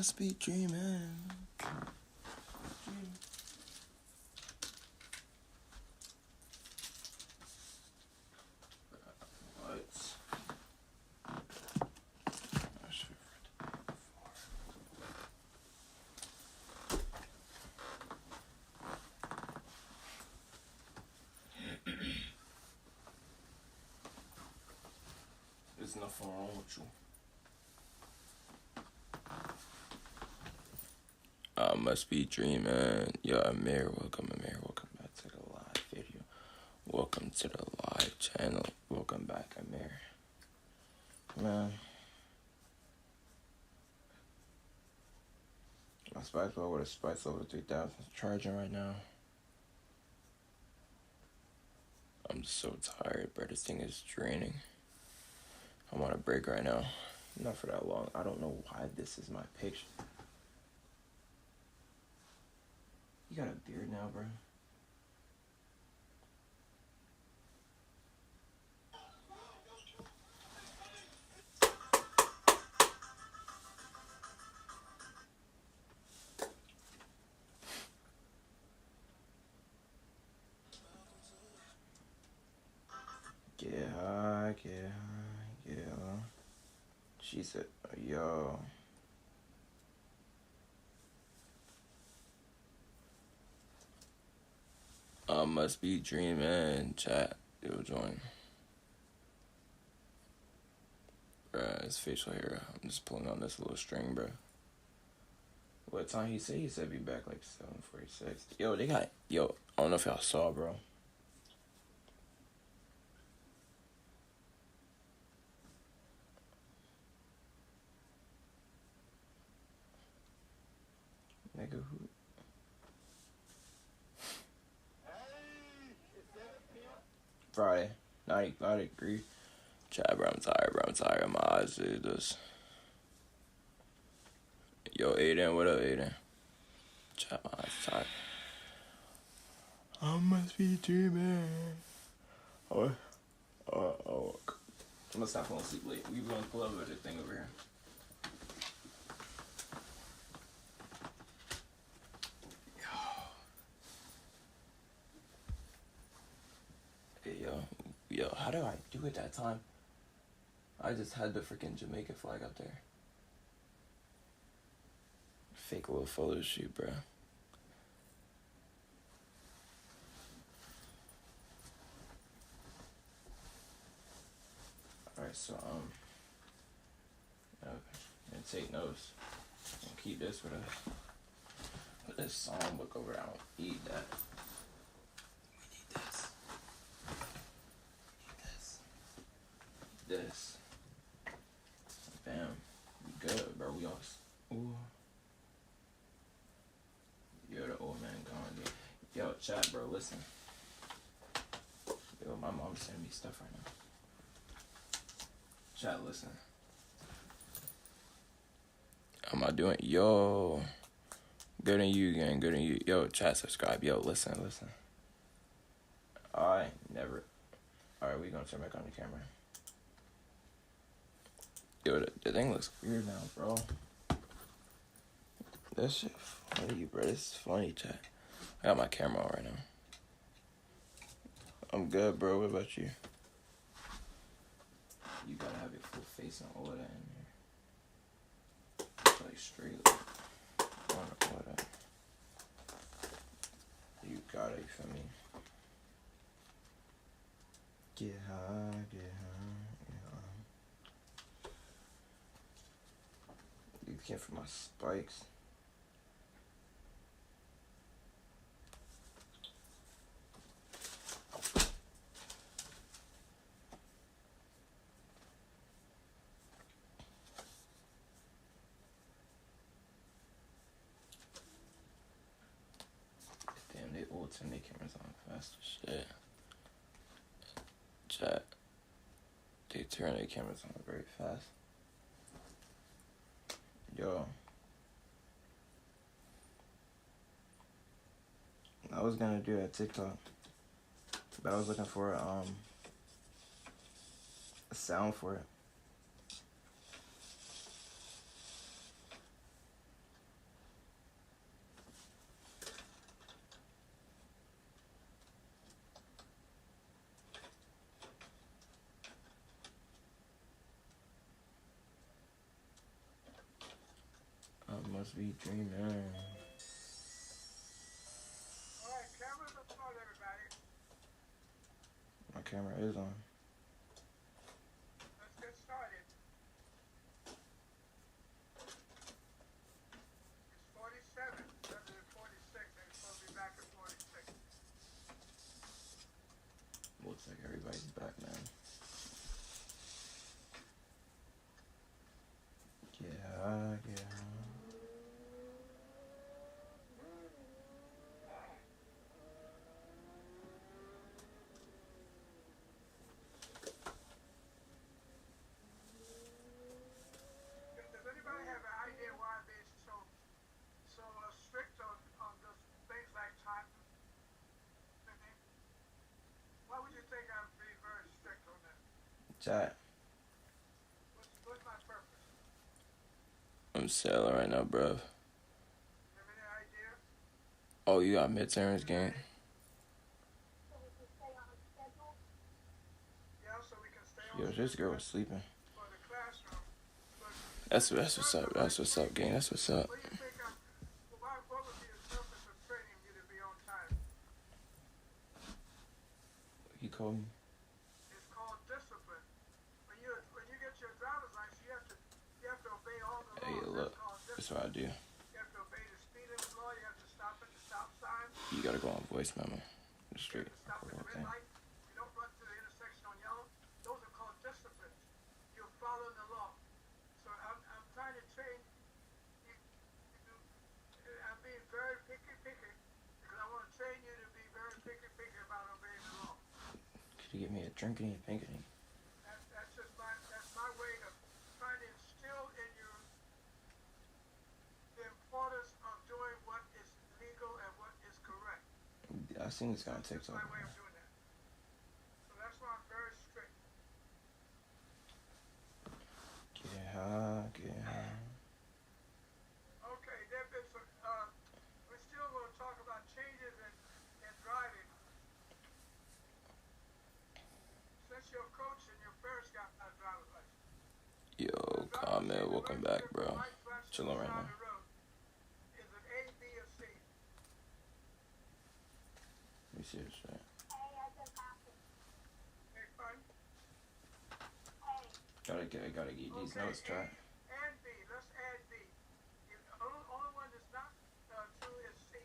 must be dreaming. There's nothing wrong with you. I must be dreaming. Yo, Amir, welcome back to the live video. Welcome to the live channel. Welcome back, Amir. Man. My Spice Ball with a Spice over 3000 is charging right now. I'm so tired, bro. This thing is draining. I'm on a break right now. Not for that long. I don't know why this is my picture. You got a beard now, bro? Get high, get high, get high. She said, yo. I must be dreaming. Chat, yo, join. Bruh, his facial hair. I'm just pulling on this little string, bruh. What time he said? He said be back like 7:46. Yo, they got, yo, I don't know if y'all saw, bro. Nigga, who? Friday, 95 degrees. Chat, bro, I'm tired. My eyes is this. Yo, Aiden, what up, Aiden? Chat, my eyes tired. I must be dreaming. Oh. I'm gonna stop falling asleep late. We gonna pull over the thing over here. Yo, how do I do it that time? I just had the freaking Jamaica flag up there. Fake little photo shoot, bro. Alright, so, okay. And take notes. And keep this with us. Put this songbook over there. I don't need that. This. Bam. We good, bro. We all. Ooh. Yo, the old man gone, dude. Yo, chat, bro. Listen. Yo, my mom's sending me stuff right now. Chat, listen. How am I doing? Yo. Good in you, gang. Good in you. Yo, chat, subscribe. Yo, listen. I never. Alright, we gonna turn back on the camera. Yo, the thing looks weird now, bro. That shit funny, bro. This is funny, chat. I got my camera on right now. I'm good, bro. What about you? You gotta have your full face and all of that in here. Like straight on all of that. You got it, you feel me? Get high, get high, get high. You came for my spikes. Damn, they all turn their cameras on fast as shit. Chat. They turn their cameras on very fast. Yo. I was gonna do a TikTok, but I was looking for a sound for it. Must be dreaming. Alright, cameras are on, everybody. My camera is on. Let's get started. It's 47 rather than 46. I'm supposed to be back at 46. Looks like everybody's back, man. Yeah. Does anybody have an idea why I'm being so strict on those things like time? Why would you think I'm being very strict on that? Chat. What's my purpose? I'm sailing right now, bro. Have any idea? Oh, you got midterms game? Yeah, so we can stay on Yo, this girl was sleeping. for the classroom. That's what's up. That's what's up, gang. That's what's up. What do you think what would be the purpose of training you to be on time? He called me. It's called discipline. When you get your driver's license, you have to obey all the laws. Hey, look. That's called That's discipline. what I do. You have to obey the speed limit law. You have to stop at the stop sign. You gotta go on voice memo. You Straight. have to stop at the red Okay. light. You don't run through the intersection on yellow. Those are called disciplines. You're following the law. So I'm trying to train you. I'm being very picky because I want to train you to be very picky about obeying the law. Could you get me a drinkity pinkity? That's my way of trying to instill in you the importance of doing what is legal and what is correct. I seen this guy on That's TikTok. my way of doing that. So that's why I'm very strict. Yeah. Okay, there have been some, we're still going to talk about changes in driving. Since your coach and your parents got a driver's license. Yo, comment. Welcome back, bro. Chilling right now. Is it A, B, or C? Let me see this shit. Hey, fun. Gotta get these notes, A chat. and B. Let's add B. The only one that's not true is C.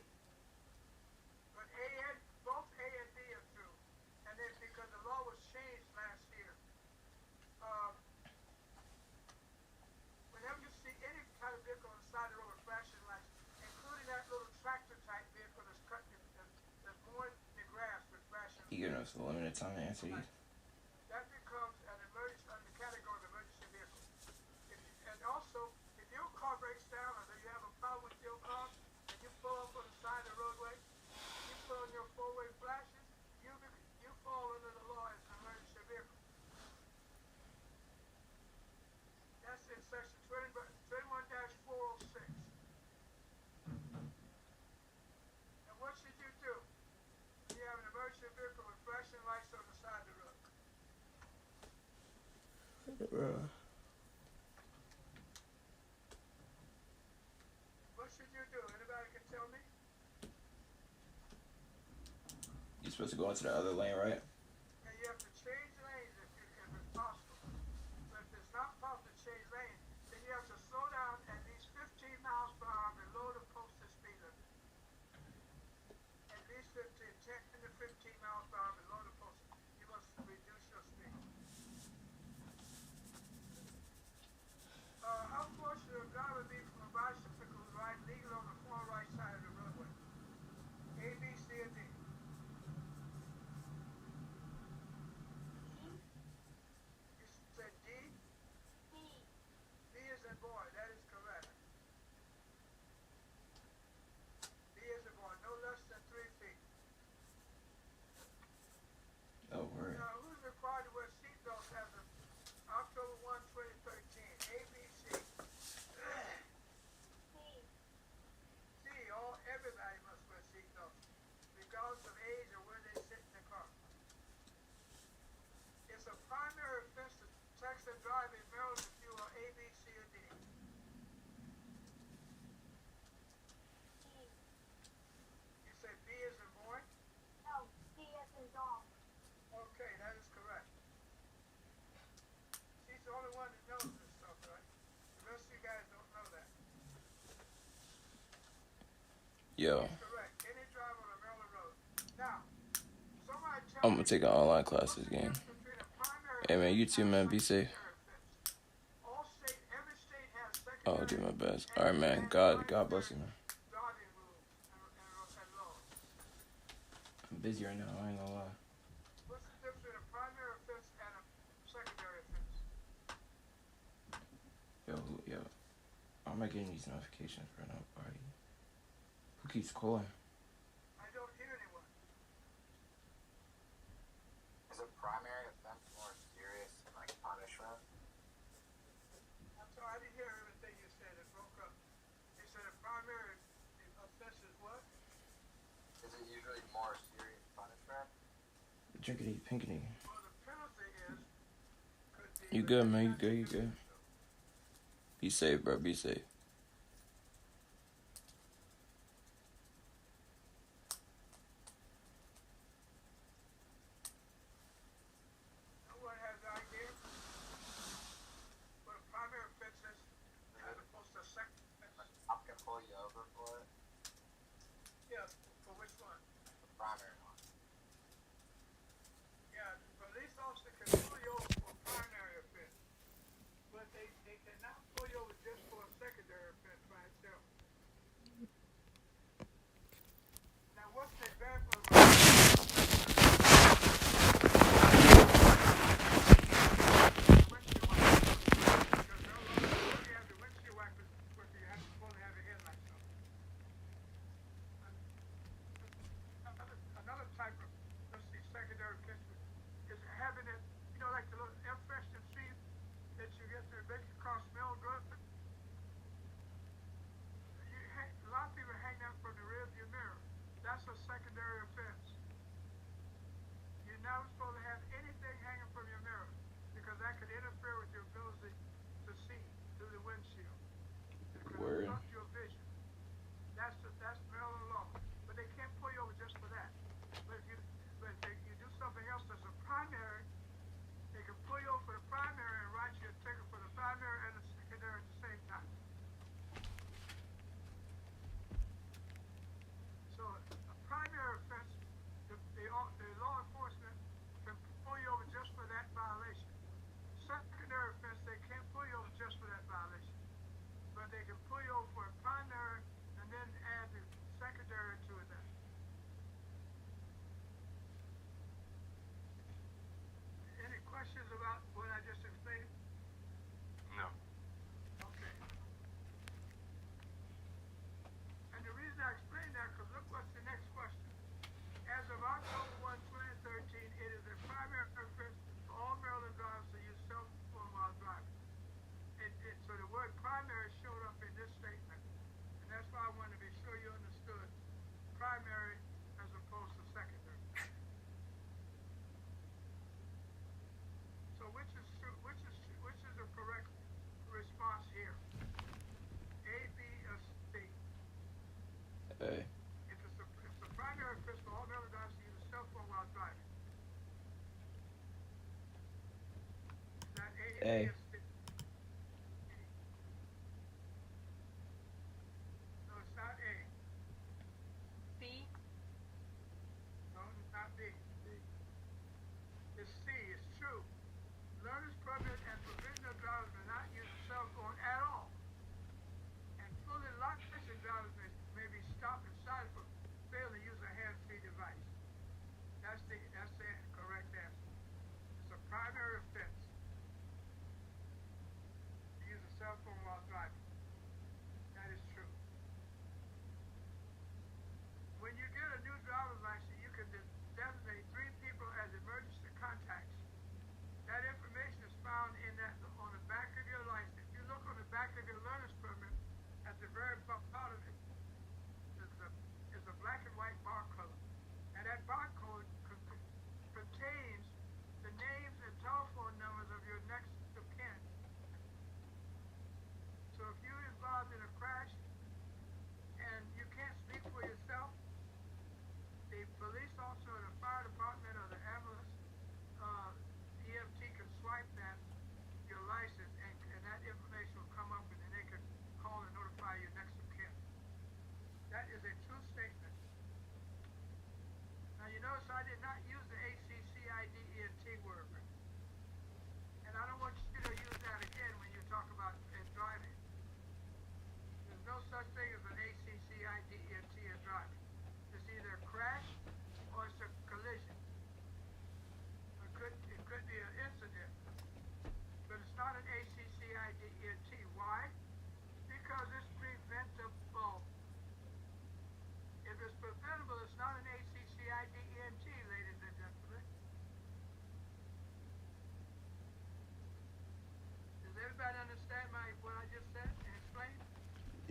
But both A and B are true. And then because the law was changed last year, whenever you see any kind of vehicle on the side of the road with flashing lights, including that little tractor type vehicle that's mowing the grass with flashing lights, You giving us a limited time to answer these? that becomes an emergency under the category of emergency vehicle. And also, if your car breaks down or you have a problem with your car and you pull up on the side of the roadway, you put on your four-way flashes, you fall under the law as an emergency vehicle. That's in section 21-406. And what should you do when you have an emergency vehicle with flashing lights on the side of the road? What should you do? Anybody can tell me? You supposed to go into the other lane, right? And you have to change lanes if it's possible. But if it's not possible to change lanes, then you have to slow down at least 15 miles per hour below the posted speed limit. At least 10 to 15 miles per hour below the posted. You must reduce your speed. How far should a driver be from a bicycle who's riding legal on the far right side of the roadway? A, B, C, or D? Yo, He's correct. Any driver on a Maryland road. Now, somebody tell I'm gonna me take an online what's class this the game. difference between a primary Hey man, fence you too, and a man. Be safe. secondary fence. Every state has I'll do secondary my best. and, All right, man. and God bless you, primary man. guarding rules and laws. I'm busy right now. I ain't gonna lie. What's the difference between a primary fence and a secondary fence? Yo. Why am I getting these notifications right now? Who keeps calling? I don't hear anyone. Is a primary offense more serious than like punishment? I'm sorry, I didn't hear everything you said. It broke up. You said a primary offense is what? Is it usually more serious punishment? Drinkity pinkity. Well, the penalty is could be. You good, man? You good? Be safe, bro. Be safe. No one has an idea what a primary offense is as opposed to a second offense. Cop can pull you over for it. Yeah, for which one? The primary one. Yeah, the police officer can pull you over for a primary offense, but they cannot pull you over just for a secondary offense by itself. Now, what's the example of a another type of, let's see, secondary offense is having it, you know, like the little air freshener seat that you get to make your car smell good. A lot of people hang that from the rear of your mirror. That's a secondary offense. You're not supposed to have anything hanging from your mirror because that could interfere with your ability to see through the windshield. It could Word. obstruct your vision. That's Maryland law. But they can't pull you over just for that. But if you do something else that's a primary, they can pull you over for the primary and write you a ticket for the primary and the secondary at the same time. So a primary offense, the law enforcement can pull you over just for that violation. Secondary offense, they can't pull you over just for that violation. But they can pull you over for a primary and then add the secondary to it then. Any questions about what I just explained? No. Okay. And the reason I explained that, because look what's the next question. As of October 1, 2013, it is a primary offense for all Maryland drivers to use cell phone while driving. So the word primary showed up in this statement, and that's why I wanted to be sure you understood primary as opposed to secondary. So which is the correct response here? A, B, or C? Hey. If it's a primary offense for all Maryland drivers to use a cell phone while driving. Is that A, B, A. or C? No, it's not A. B. No, it's not B. It's C. It's true. Learner's permit and provisional drivers may not use a cell phone at all. And fully licensed drivers may be stopped and cited for failing to use a hands-free device. That's the correct answer. It's a primary offense.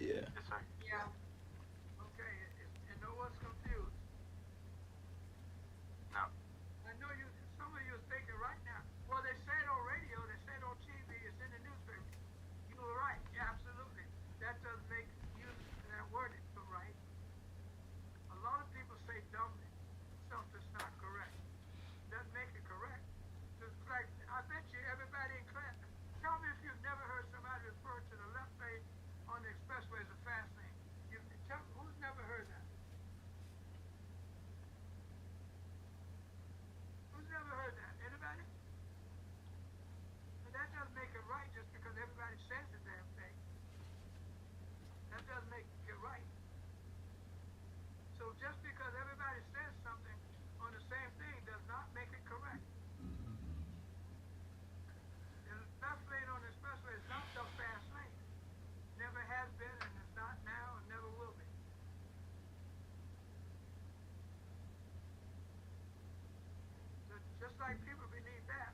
Yeah. Yes, sir. Yeah. Okay, and no one's confused. No. I know you. Some of you are thinking right now. Well, they say it on radio. They say it on TV. It's in the newspaper. You were right. Yeah, absolutely. That does make use that wording right. A lot of people say dumb stuff that's not correct. Doesn't make it correct. Just like I bet you everybody in class. Tell me if you've never heard somebody refer to the left lane on the expressway as a fast lane. You tell who's never heard that? Who's never heard that? Anybody? But that doesn't make it right just because everybody says the damn thing. That doesn't make it right. So just because everybody says something on the same thing does not make it correct. The left lane on the expressway is not the fast lane. Never has been and is not now and never will be. So just like people believe that,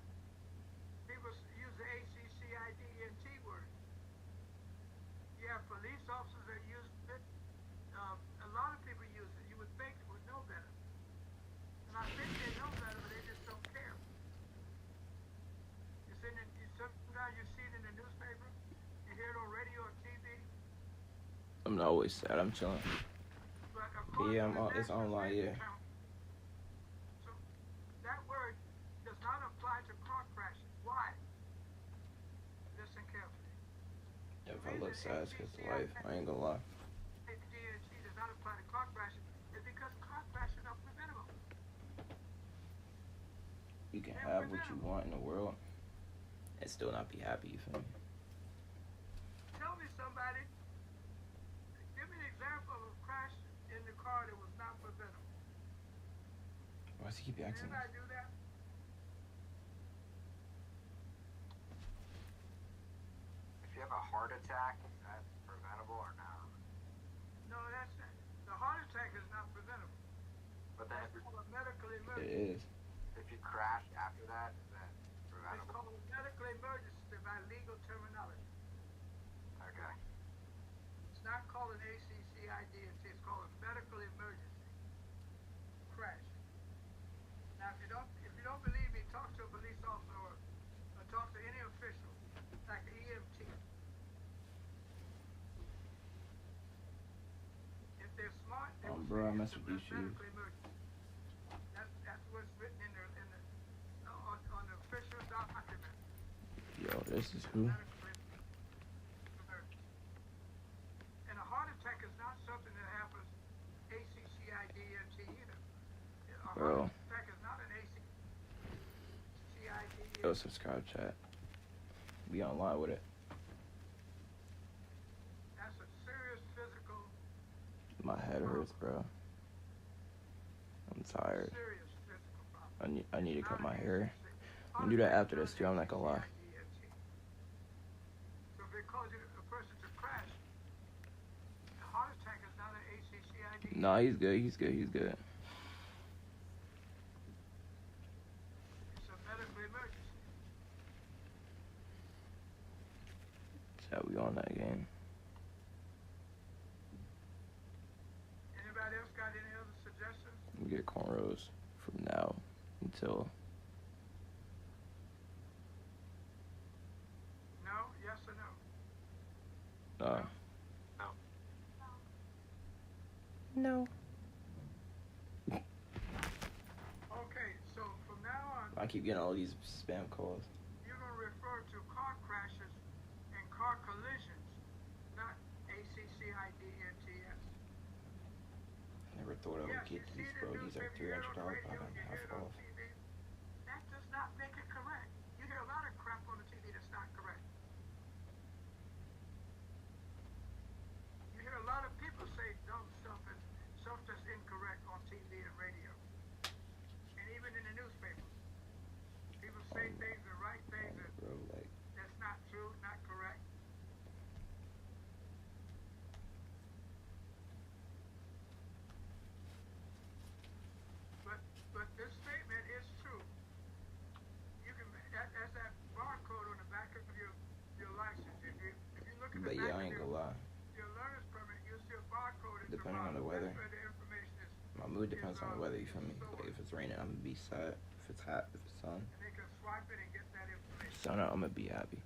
people use the ACCIDENT word. You have police officers that use it. A lot of people use it. You would think it would know better. And I think they know better, but they just don't care. Sometimes you see it in the newspaper, you hear it on radio or TV. I'm not always sad. I'm chilling. But according Yeah, to the it's National online, Safety yeah. Council, so that word does not apply to car crashes. Why? Listen carefully. If I look sad, it's 'cause of life. I ain't gonna lie. DNC does not apply to car crashes is because car crashes are preventable. You can have what you want in the world and still not be happy. You feel me? Tell me somebody, give me an example of a crash in the car that was not preventable. Why does he keep asking me? Anybody do that? If you have a heart attack, is that preventable or no? No, that's not. The heart attack is not preventable. But then That's if, called a medical It emergency. is. if you crash after that, is that It's preventable? called a medical emergency by legal terminology. Okay. It's not called an ACCIDENT. It's called a medical emergency crash. Now, if you don't believe me, talk to a police officer or talk to any official, like an EMT. If they're smart, they will Bro, I say mess it's with a these shoes. medical emergency. That's what's written on the official document. Yo, this is who? Medical emergency. And a heart attack is not something that happens ACCIDENT either. A Bro. heart attack is not an ACCIDENT. Yo, subscribe, chat. Be online with it. That's a serious physical, My head hurts, bro. I'm tired. serious physical problem. I need to cut my hair. I'm gonna do that after this, too. I'm not gonna lie. So if it causes a person to crash, a heart attack is not an ACCIDENT. Nah, he's good. He's good. He's good. It's a medical emergency. Chat, we on that game. Anybody else got any other suggestions? We get cornrows from now until No? Yes or no? No. Okay, so from now on, I keep getting all these spam calls. you're going to refer to car crashes and car collisions, not ACCIDENTS. Never thought I would Yes, you get see these, the bro. These are newspaper, you hear it on the $300. radio, I you got hear half it on off. TV. That does not make it correct. You hear a lot of crap on the TV that's not correct. You hear a lot of people say dumb stuff and stuff that's incorrect on TV and radio. And even in the newspaper. People say things and write things that Bro, like, that's not true, not correct. But this statement is true. You can that's that barcode on the back of your license. If you look at the but back yeah, I of ain't gonna lie. your learner's depending on the weather. That's where the information is. My mood depends on the weather, you feel me? Like, if it's raining, I'm gonna be sad. If it's hot, if it's sun. And they can swipe it and get that information. Sun out, I'm gonna be happy.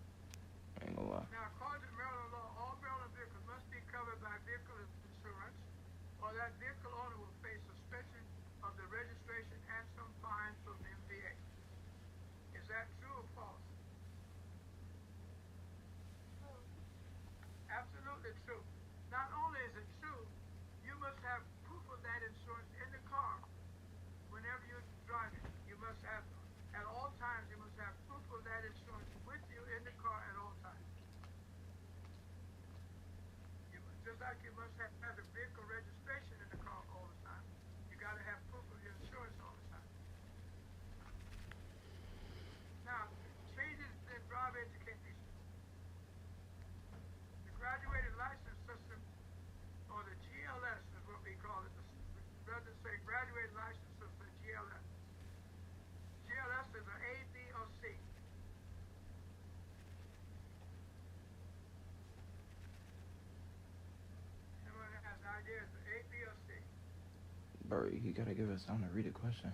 I ain't gonna lie. Now, according to Maryland law, all Maryland vehicles must be covered by vehicle insurance, or that vehicle owner will face suspension of the registration and some fines from the MVA. Is that true or false? Absolutely true. Not only is it true, you must have proof of that insurance in the car whenever you're driving. You must have, at all times, you must have proof of that insurance with you in the car at all times. Just like you must have the vehicle registration in the car all the time, you got to have proof of your insurance all the time. Now, changes in driver education. The graduated license system, or the GLS is what we call it. Rather say graduated license system, GLS. GLS is an A, B, or C. Anyone has an idea? It's A, B, or C. Bro, you gotta give us time to read a question.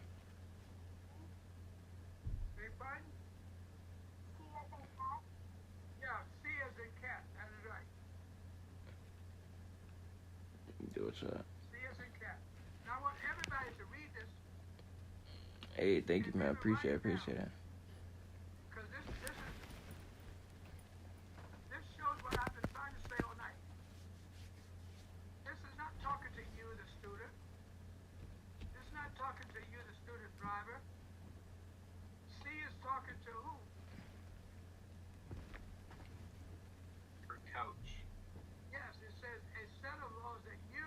Big button? Yeah, C as in cat. That is right. Do it, chat. C as in cat. Now I want everybody to read this, Hey, thank you, man. Appreciate it. because this shows what I've been trying to say all night. This is not talking to you, the student. This is not talking to you, the student driver. C is talking to who? For coach. Yes, it says a set of laws that you,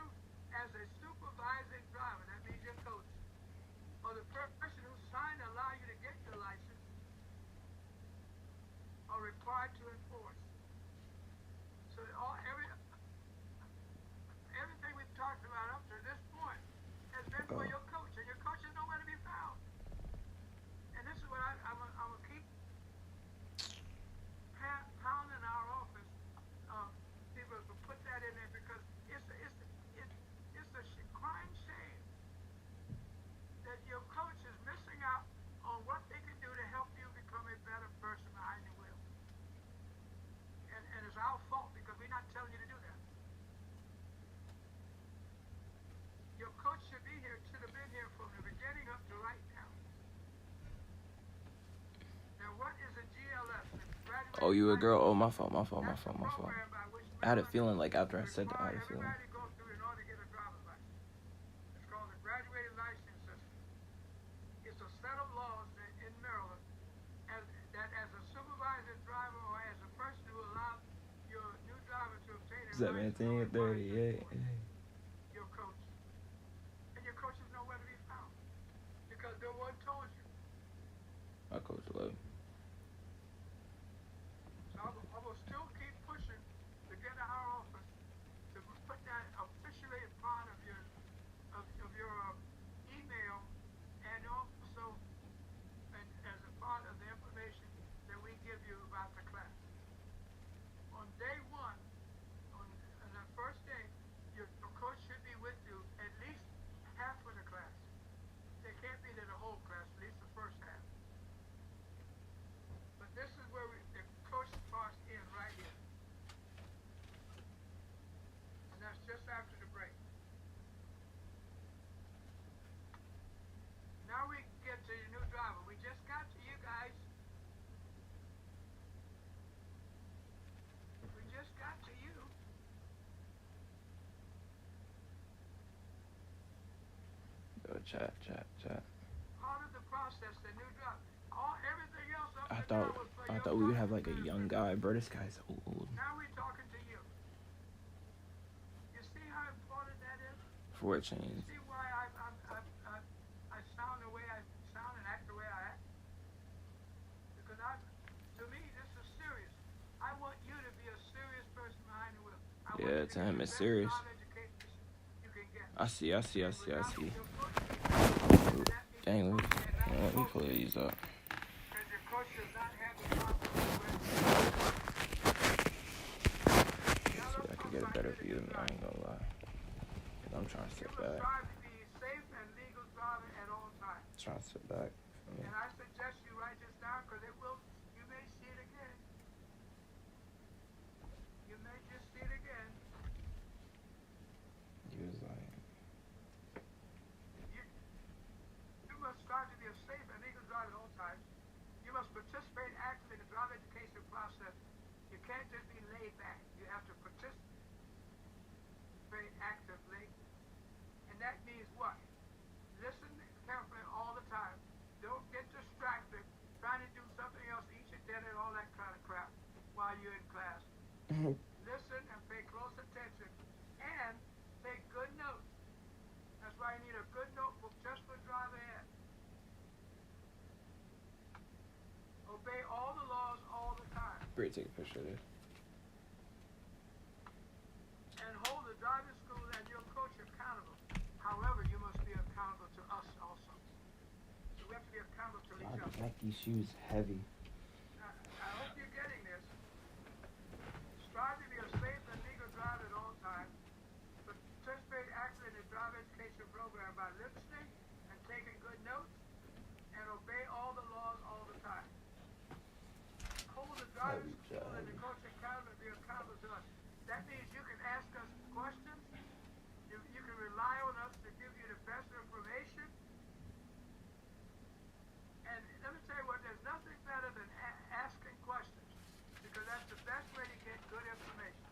as a supervising driver, that means your coach, or the person who signed to allow you to get your license, are required to enforce. So everything we've talked about up to this point has been for your coach, and your coach is nowhere to be found. And this is what I'm gonna keep pounding our office. People to put that in there, because it's a crying shame that your coach is missing out on what they can do to help you become a better person behind the wheel. And it's our fault, because we're not telling you to do that. Your coach should have been here from the beginning up to right now. Now, what is a GLS? Oh, you a girl? Oh, my fault. That's the program by which I had a feeling like after I said that, I had a feeling. everybody goes through in order to get a driver's license. It's called the graduated license system. It's a set of laws that in Maryland that as a supervisor driver, or as a person who allows your new driver to obtain a license, 1738. your coach. And your coach is nowhere to be found, because no one told you. My coach love me. So I will still keep pushing to get our office to put that officially in part of your email, and also as a part of the information that we give you about the class. On day one, on the first day, your coach should be with you at least half of the class. They can't be there the whole class, at least the first half. But this is where the coach starts in right here. And that's just after the break. Now we get to your new driver. We just got to you guys. We just got to you. Yo, chat. Part of the process, the new driver. Everything else up I to now thought was for I your thought we would have coach. like a young guy. Bro, this guy's old. Now we're talking to you. You see how important that is? For a change. See why I sound the way I sound and act the way I act? Because to me, this is serious. I want you to be a serious person behind the wheel. I want Yeah, you to get him, the it's best serious. job education you can get. I see. Without your coach, Dang, let me pull these up. because your coach does not have the confidence. See if I can get a better view of me. I ain't gonna lie. I'm trying to You sit must back. strive to be safe and legal driving at all times. Trying to sit back. For me. And I suggest you write this down because you may see it again. You may just see it again. He was like, You must strive to be a safe and legal driver at all times. You must participate actively in the driver education process. You can't just be laid back. You have to participate actively. And that means what? Listen carefully all the time. Don't get distracted trying to do something else, eat your dinner and all that kind of crap while you're in class. Listen and pay close attention and take good notes. That's why you need a good notebook just for driver ed. Obey all the laws all the time. Great, take a picture of this. And hold the driving school and your coach accountable. However, you must be accountable to us also. So we have to be accountable to each God, other. make these shoes heavy. I hope you're getting this. Strive to be a safe and legal driver at all times. Participate actively in the driver education program by listening and taking good notes and obey all the laws all the time. Hold the driving school and the coach accountable and be accountable to us. That means you can ask us questions. You can rely on us to give you the best information. And let me tell you what, there's nothing better than asking questions because that's the best way to get good information.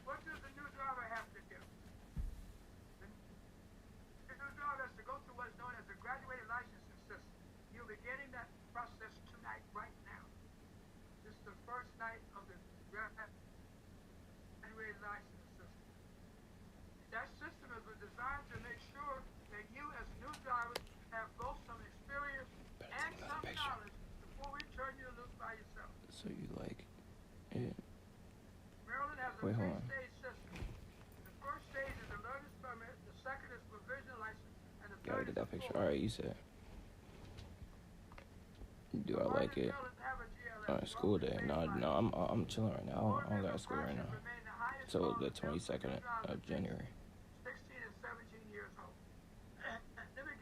What does the new driver have to do? The new driver has to go through what's known as the graduated licensing system. You're beginning that process tonight, right now. This is the first night of the graduated licensing system. That system is designed to make sure that you as new drivers have both some experience and some knowledge before we turn you loose by yourself. So you like it? Maryland has a Wait, hold on. three-stage system. The first stage is a learner's permit, the second is provisional license, and the Gotta third get is that a picture. full. Alright, you said. Do I like it? School day. No, I'm chilling right now. I don't got school right now. So the 22nd of January. 16 and 17 years old. Let me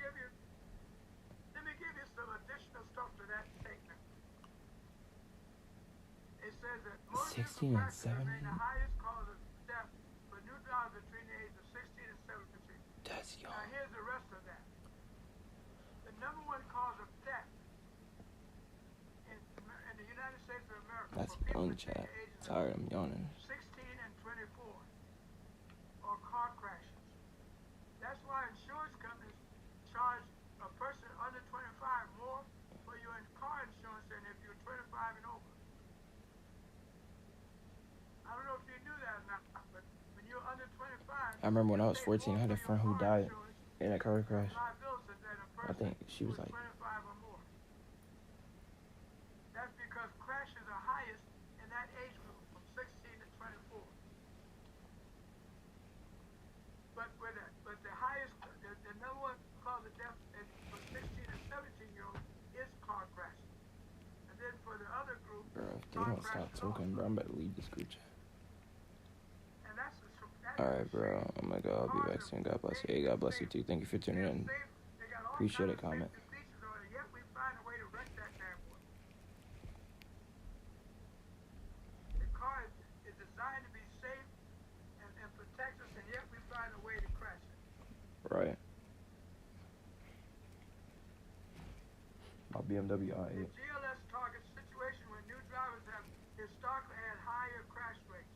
give you some additional stuff to that statement. It says that motor 16 vehicle and crashes remain 17? the highest cause of death for new drivers between the ages of 16 and 17. That's Now young. here's the rest of that. The number one cause of death in the United States of America That's for people young, between chat. the ages of Sorry, I'm yawning. 16 and 24 are car crashes. That's why insurance companies charge a person under 25 more for your car insurance than if you're 25 and over. I don't know if you knew that or not, but when you're under 25, I remember when I was you pay 14, I had more a for friend your who car died insurance in a car crash. liability than a I person think she was who's like, 25 or more. That's because crashes are highest in that age group from 16 to 24. But the highest, the number one cause of death for 16 and 17-year-olds is car crashes. And then for the other group, bro, if they car don't stop crashes talking, also. bro, I'm about to leave this group chat. And that's Alright, bro. I'm gonna go. I'll be back soon. God bless you. Hey, God bless you too. Thank you for tuning in. Appreciate it. Comment. Yet we find a way to wreck that damn boy. The car is designed to be safe and protect us, and yet we find a way to crash it. Right. My BMW The i8. GLS targets situation where new drivers have historically had higher crash rates.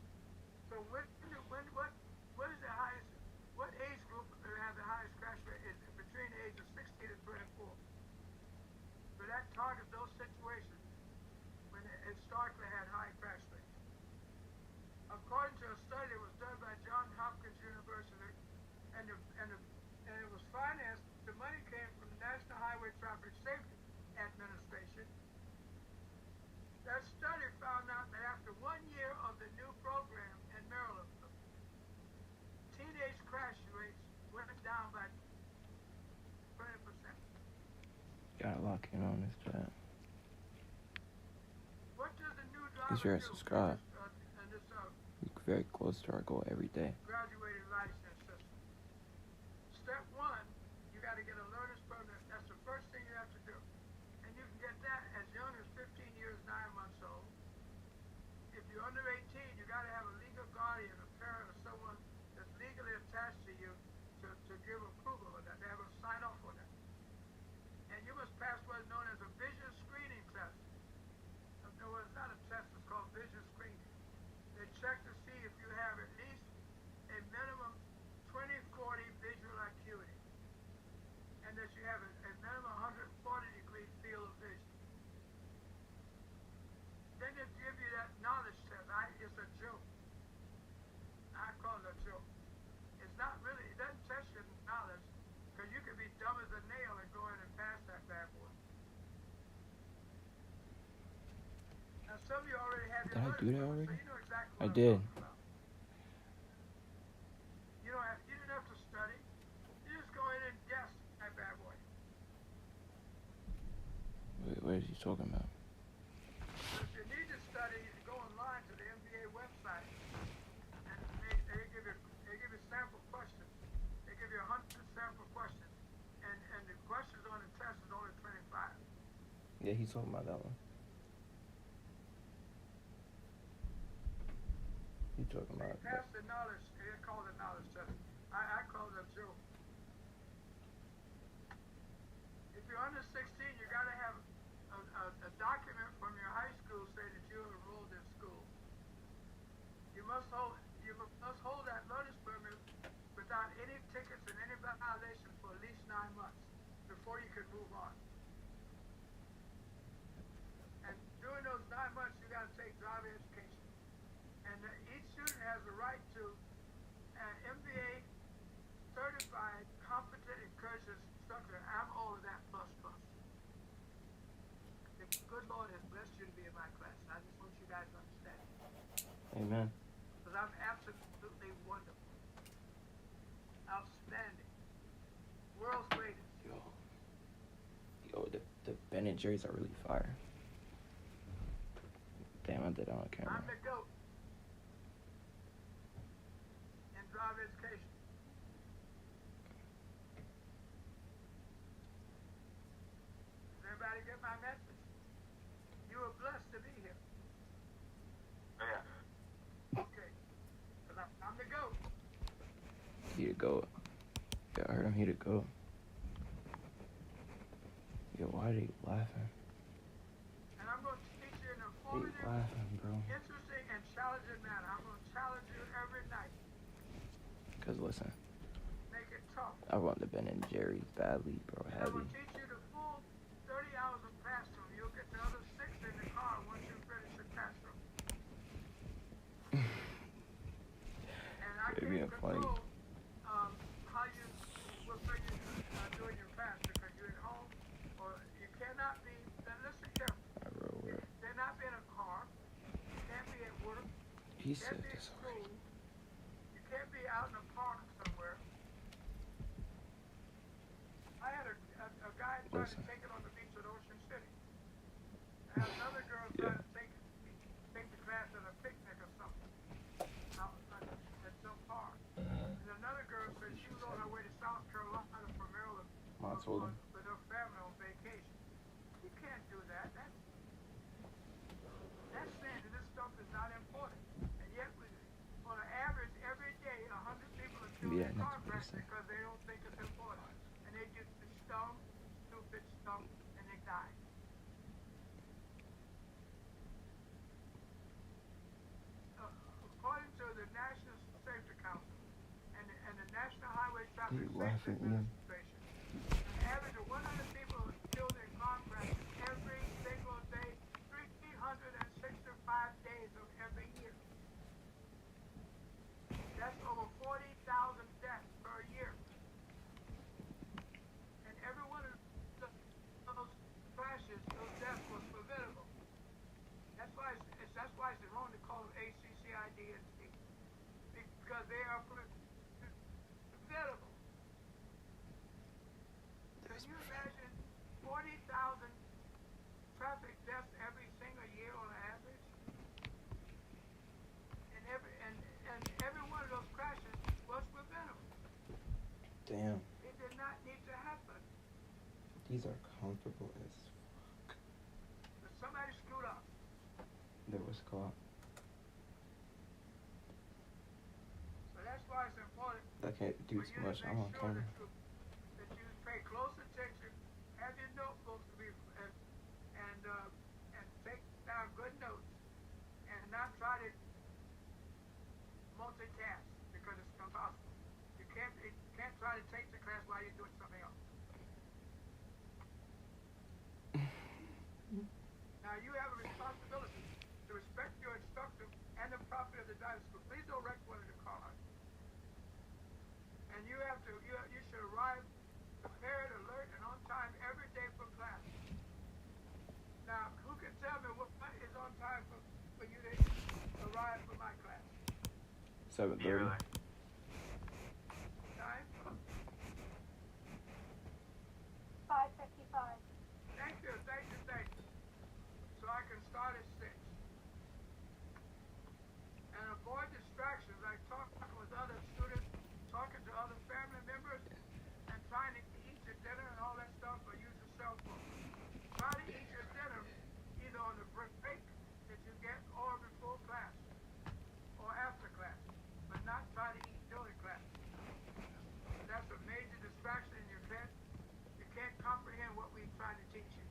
So what is the highest? What age group have the highest crash rate? Is between the age of 16 and 24. So that targets those situations when they historically had high crash rates. According to a study that was done by Johns Hopkins University, and it was financed. The money came from the National Highway Traffic Safety Administration. That study found out that after 1 year of the new program in Maryland, teenage crash rates went down by 20%. Gotta lock in on this chat. What does the new Make driver sure to do? subscribe. In this very close to our goal every day. Graduated license system. Step one, you got to get a learner's permit. That's the first thing you have to do. And you can get that as young as 15 years, 9 months old. If you're under 18, you got to have a legal guardian, a parent, or someone that's legally attached to you to give approval of that. They have a sign off on that. And you must pass what is known as a vision screening test. No, it's not a test, it's called vision screening. They check to see if you have at least a minimum 20/40 visual acuity, and that you have a minimum 140-degree field of vision. Then they give you that knowledge test. It's a joke. I call it a joke. It's not really, it doesn't test your knowledge, because you can be dumb as a nail and go in and pass that bad boy. Now, some of you already have your Did I do that learner's permit, already? so you know exactly I what I'm did. talking about. You didn't have to study. You just go in and guess that bad boy. Wait, what is he talking about? If you need to study, you go online to the NBA website, and they give you sample questions. They give you 100 sample questions, and the questions on the test is only 25. Yeah, he's talking about that one. He talking about Pass the knowledge. They call it knowledge test. I call it a joke. If you're under 16, you got to have a document from your high school saying that you're enrolled in school. You must hold that learner's permit without any tickets and any violations for at least 9 months before you can move on. And during those 9 months, you got to take driver education. And each student has the right to an MBA certified, competent, encouraged instructor. I'm all of that plus. The good Lord has blessed you to be in my class. I just want you guys to understand. Amen. Because I'm absolutely wonderful. Outstanding. World's greatest. Yo, the Ben and Jerry's are really fire. Damn, I did it on camera. I'm the GOAT in driver education. Does everybody get my message? You are blessed to be here. Yeah. Okay. Because I'm the GOAT. He to go. Yeah, I heard him. He to go. Yo, why are they laughing? And I'm going to teach you an They informative, laughing, bro. interesting, and challenging manner. I'm going to challenge you every night. Cause listen, Make it tough. I want the Ben and Jerry's badly, bro. And I'm Heavy. going to teach you the full 30 hours of classroom. You'll get the other 6 in the car once you finish the classroom. And I It'd can't be funny. control how you will figure doing your class because you're at home or you cannot be. Now listen carefully. I wrote where They're not be in a car. You can't be at work. he You said can't be at this school. already. You can't be out in a park somewhere. I had a guy trying Listen. to take it on the beach at Ocean City. I had another girl trying to take the class at a picnic or something out at some park. And another girl said she was on her way to South Carolina from Maryland Mom told him. with her family on vacation. You can't do that. That's saying that this stuff is not important. And yet, on an average, every day, 100 people are killed Yeah, in car next crashes person. because they don't think it's important. And they just stupid stump, and they die. According to the National Safety Council and the National Highway Traffic You Safety laughing, Ian? Administration, an average of 100 people are killed in car crashes every single day, 365 days of every year. That's over 40,000 deaths per year. And every one of those crashes, those deaths was preventable. That's why it's wrong to call them ACCIDNC. Because they are preventable. Can you imagine 40,000 traffic deaths every single year on average? And Damn. It did not need to happen. These are comfortable as But somebody screwed up. there was caught. So that's why it's important I can't do for too you much. to I'm make on sure camera. that you pay close attention, have your notebooks to be and take down good notes, and not try to multitask because it's impossible. You can't try to take the class while you're doing something else. Now you have a responsibility to respect your instructor and the property of the dining school. Please don't wreck one of the cars. And you should arrive prepared, alert, and on time every day for class. Now, who can tell me what is on time for you to arrive for my class? 7:30. Time? 5:55. Thank you. So I can start at 6. And avoid distractions like talking with other students, talking to other family members, and trying to eat your dinner and all that stuff, or use your cell phone. Try to eat your dinner either on the break that you get or before class or after class, but not try to eat during class. That's a major distraction and you can't comprehend what we're trying to teach you.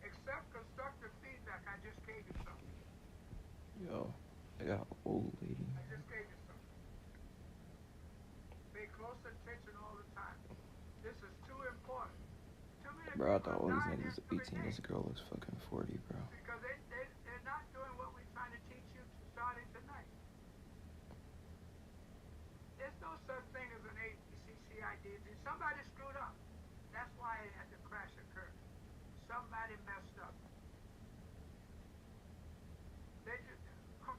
Accept constructive feedback. I just gave you something. Yo, I got an old lady. I just gave you something. Pay close attention all the time. This is too important. Too many Bro, I thought people all die these niggas every 18. day This girl looks fucking 40, bro. because they're not doing what we're trying to teach you starting tonight. There's no such thing as an ABCCID. Somebody screwed up. That's why the crash occurred. Somebody messed up.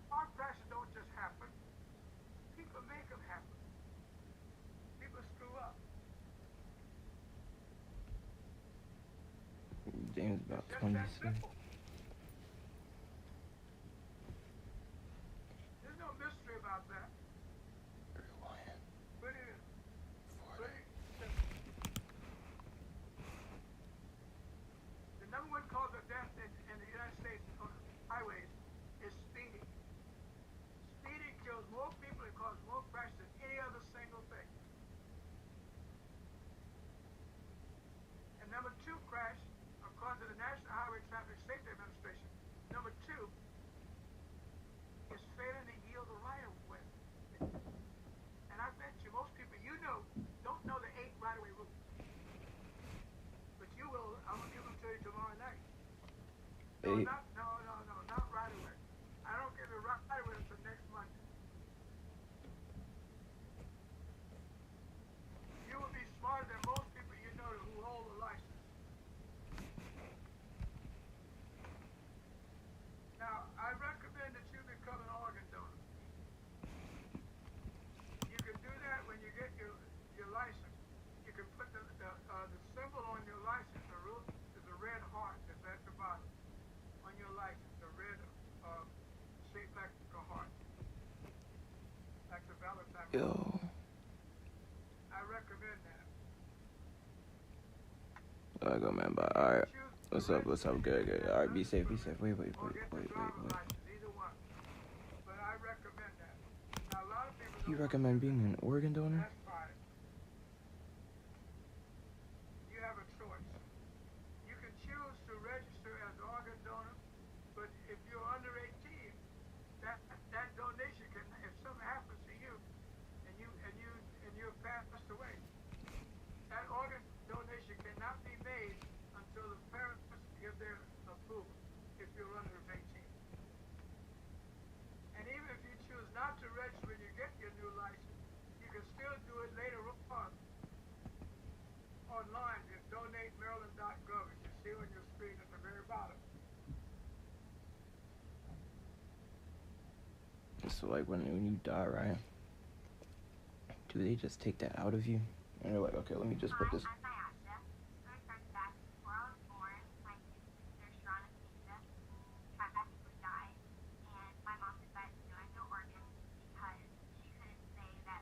Car crashes don't just happen. People make them happen. People screw up. James about It's just that 26. simple. There's no mystery about that. Rewind. Pretty 40. simple. The number one cause of death in the United States on highways is speeding. Speeding kills more people and causes more crashes than any other single thing. And number 2 crash, according to the National Highway Traffic Safety Administration, number 2 is failing to yield the right of way. And I bet you most people don't know the 8 right of way rules. But you will. I'm gonna give them to you tomorrow night. No, 8. not right away. I don't give you right away until next Monday. You will be smarter than most people you know who hold a license. Now, I recommend that you become an organ donor. You can do that when you get your license. You can put the symbol on your license. There's a red heart that's at the bottom on your license. A red shaped like a heart, like the Valentine. Yo. I recommend that. Alright, go, man. Bye. Alright. What's up? Good. Alright, be safe. Wait. Or get the driver's license, either one. But I recommend that. Now, a lot of people You don't recommend want to do being an organ that. donor? That's fine. You have a choice. You can choose to register as an organ donor, but if you're under 18, that donation can, if something happens to you, and you're passed away, that organ donation cannot be made until the parents give their approval. If you're under 18, and even if you choose not to register when you get your new license, you can still do it later on online at donatemaryland.gov. You can see on your screen at the very bottom. So, like, when you die, right? Do they just take that out of you? And they're like, okay, let me just put this. I'm Nyasha. I started back before I was born. My sister, Sharon Acacia, tragically died, and my mom decided to donate no organs because she couldn't say that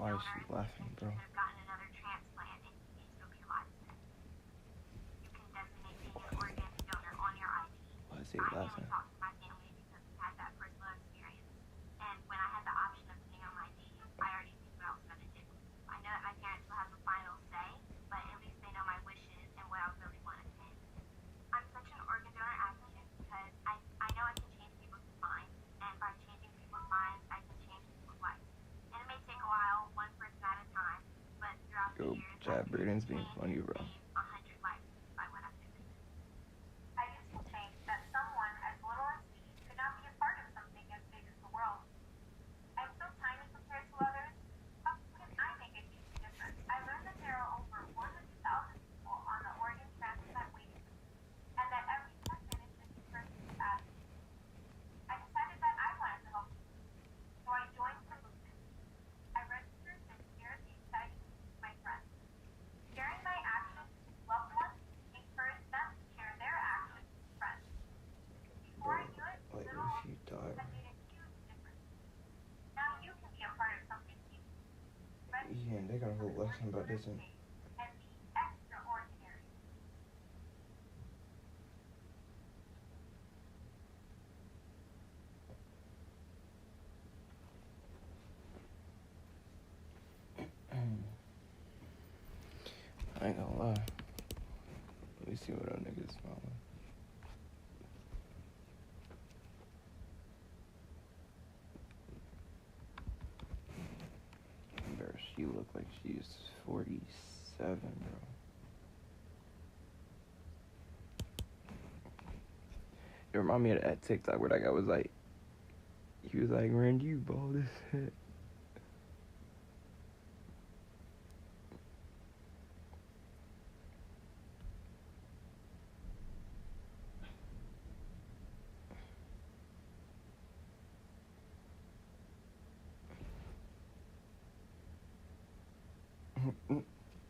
Why is donor, she laughing, and bro? you could have gotten another transplant and you'd still be alive today. You can designate being an organ donor on your ID. Why is he I laughing? mainly talk to my family because we had that personal experience. And when I had the option of putting on my ID, I already knew what I was going to do. I know that my parents will have the final say, but at least they know my wishes and what I really want to do. I'm such an organ donor advocate because I know I can change people's minds, and by changing people's minds, I can change people's lives. And it may take a while, one person at a time, but throughout the Yo, years, Chad I've Braden's being changed funny, and bro. saved 100 lives by what I'm doing. I used to think that someone as little as me could not be a part of something as big as the world. I'm so tiny compared to others. How can I make a huge difference? I learned that there are over 100,000 people on the organ transplant waiting list, and that every 10 minutes a new person is added. I decided that I wanted to help, so I joined the movement. I registered and shared the exciting news with my friends. Sharing my actions with loved ones encouraged them to share their actions with friends. Before I knew it, Wait, little if you die. had made a huge difference. Now you can be a part of something huge. Yeah, they got a whole lesson about this one. And be extraordinary. I ain't gonna lie. Let me see what our niggas smiling. Bro, she look like she's 47, bro. It remind me of that TikTok where that guy was like, he was like, Randy, you bald as shit.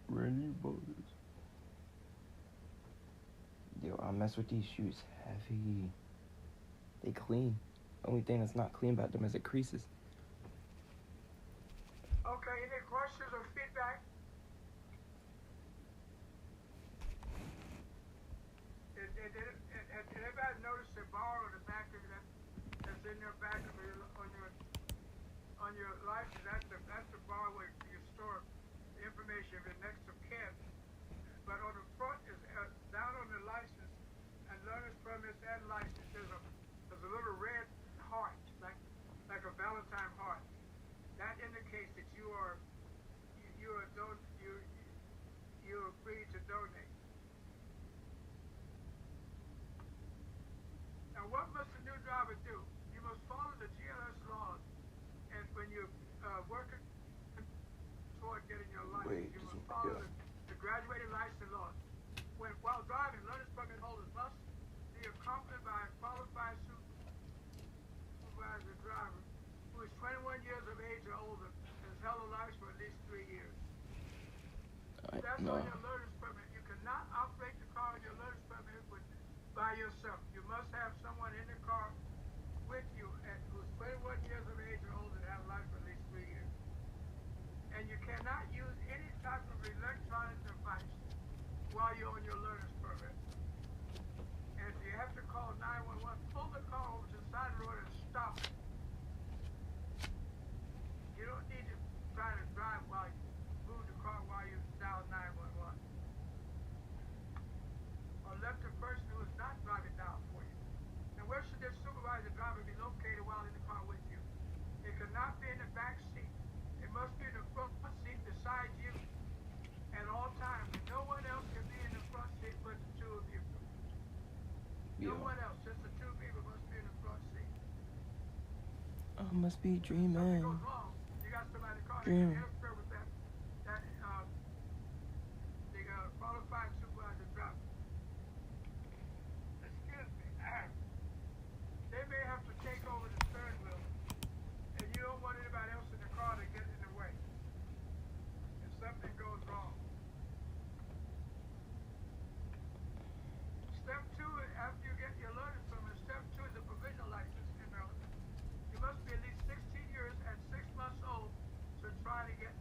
Randy, you bald as shit. Yo, I mess with these shoes heavy. They clean. Only thing that's not clean about them is the creases. Okay, any questions or feedback? Did anybody notice the bar on the back of that that's in your back of your on your license? That's the bar where you store the information of your next of kin. But on the front is down on the license and learner's permits and license. There's a little red heart, like a Valentine heart. That indicates that you agree to donate. Now, what must a new driver do? You must follow the GLS laws, and when you're working toward getting your license, you must follow the graduated license laws. While driving, learner's permit holders must be accompanied by a qualified supervisor driver who is 21 years of age or older and has held a license for at least 3 years. That's on your learner's permit. You cannot operate the car on your learner's permit by yourself. You must have someone in the car with you who's 21 years of age or older and has a license for at least 3 years. And you cannot use any type of electronic device while you're on your learner's permit. And if you have to call 911, pull the car over to the side of the road and stop it. You don't need to try to drive while you move the car while you dial 911. Or let the person who is not driving down for you. And where should this supervisor driver be located while in the car with you? It cannot be in the back seat. It must be in the front seat beside you at all times. And no one else can be in the front seat but the two of you. No one else, just the two people must be in the front seat. I must be dreaming. Something goes wrong, you got somebody in the car that can interfere with that the qualified supervisor driver. Excuse me. They may have to take over the steering wheel, and you don't want anybody else in the car to get in the way if something goes wrong. Step 2, after you get your learner's permit, step 2 is a provisional license in Maryland. You must be at least 16 years and 6 months old to try to get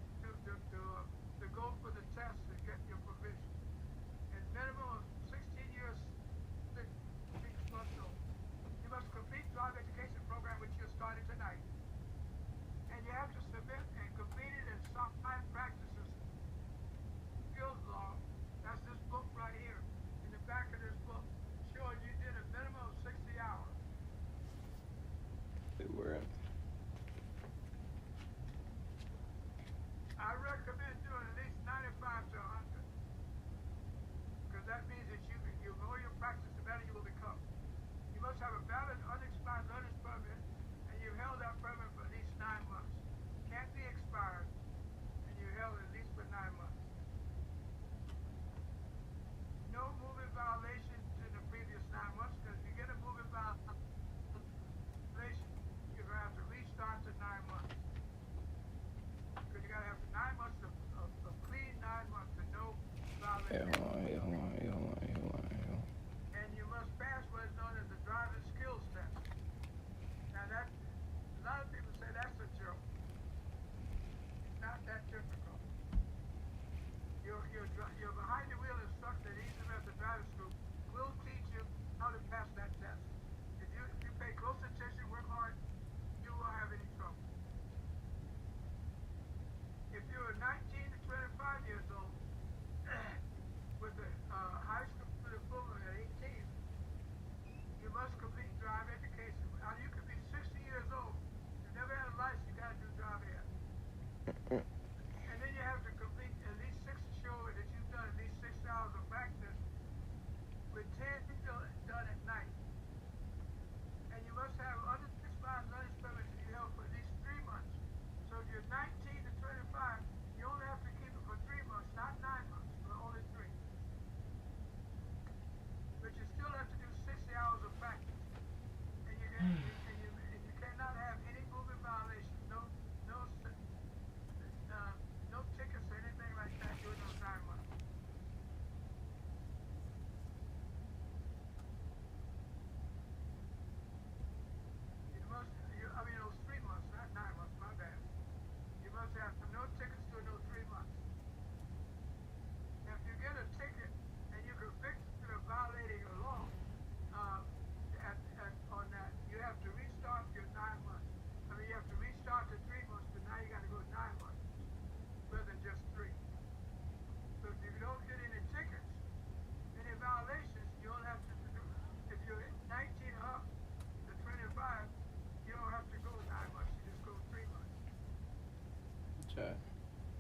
Chat.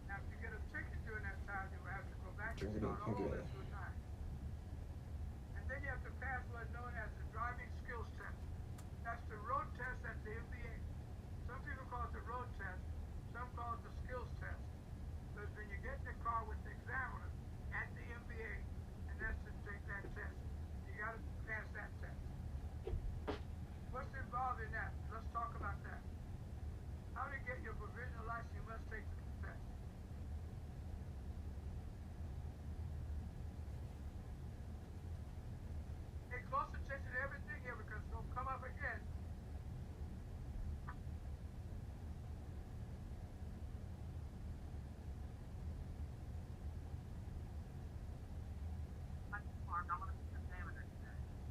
Now, if you get a ticket during that time, you will have to go back and Drink it start up, all drink it over up. 2 times. And then you have to pass what's known as the driving skills test. That's the road test at the MBA. Some people call it the road test. Some call it the skills test. Because when you get in the car with the examiner at the MBA, and that's to take that test, you got to pass that test. What's involved in that? Let's talk about that. How to get your provisional license, you must take the test. Pay close attention to everything here because it's going to come up again.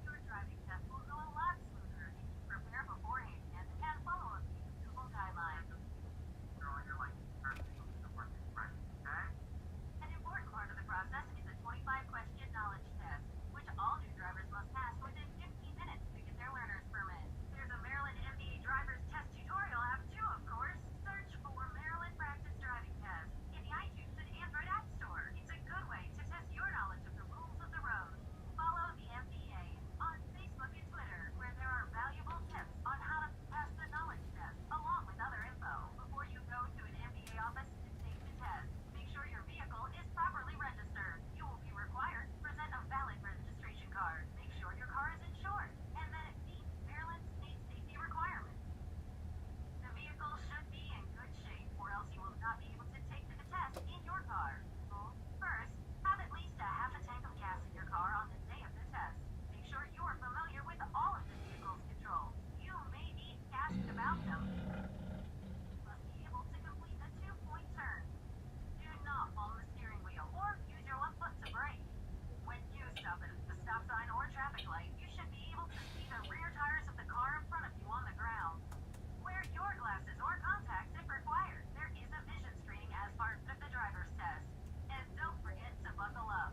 Your driving test will go a lot smoother if you prepare beforehand and follow a few simple guidelines. An important part of the process is a 25-question knowledge test, which all new drivers must pass within 15 minutes to get their learner's permit. There's a Maryland MBA driver's test tutorial app too, of course. Search for Maryland Practice Driving Test in the iTunes and Android App Store. It's a good way to test your knowledge of the rules of the road. Follow the MBA on Facebook and Twitter, where there are valuable tips on how to pass the knowledge test, along with other info. Before you go to an MBA office to take the test, make sure your vehicle is properly registered. You will be required to present a valid registration card. Make sure your car is insured and that it meets Maryland state safety requirements. The vehicle should be in good shape, or else you will not be able to take the test in your car. First, have at least a half a tank of gas in your car on the day of the test. Make sure you are familiar with all of the vehicle's controls. You may need to ask about them. You must be able to complete the 2-point turn. Do not follow the steering wheel or use your left foot to brake. When you stop at a stop sign or traffic light, you should be able to see the rear tires of the car in front of you on the ground. Wear your glasses or contacts if required. There is a vision screening as part of the driver's test. And don't forget to buckle up.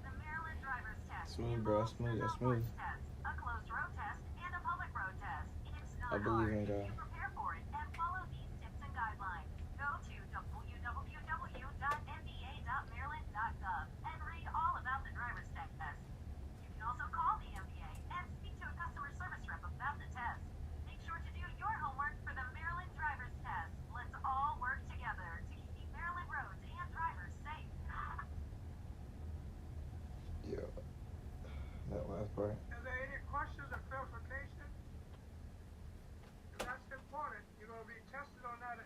The Maryland driver's test Smooth, bro. involves Smooth. a That's no-points smooth. test, a closed road test, and a public road test. It's I not believe hard in if God. you prepare for it and follow these tips and guidelines. Go to www.mba.maryland.gov and read all about the driver's test. You can also call the MBA and speak to a customer service rep about the test. Make sure to do your homework for the Maryland driver's test. Let's all work together to keep Maryland roads and drivers safe. Yeah. That last part. Are there any questions or clarification? If that's important, you're going to be tested on that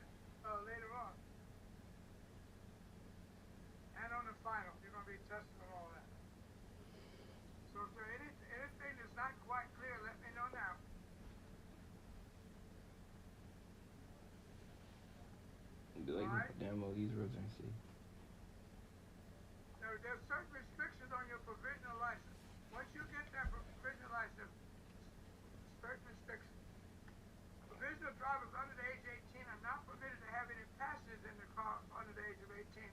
later on. And on the final, you're going to be tested on all that. So if there's anything that's not quite clear, let me know now. Be like, Alright. demo these roads and see. There's certain restrictions on your provisional license. Once you get that provisional license, certain restrictions. Provisional drivers under the age of 18 are not permitted to have any passengers in the car under the age of 18,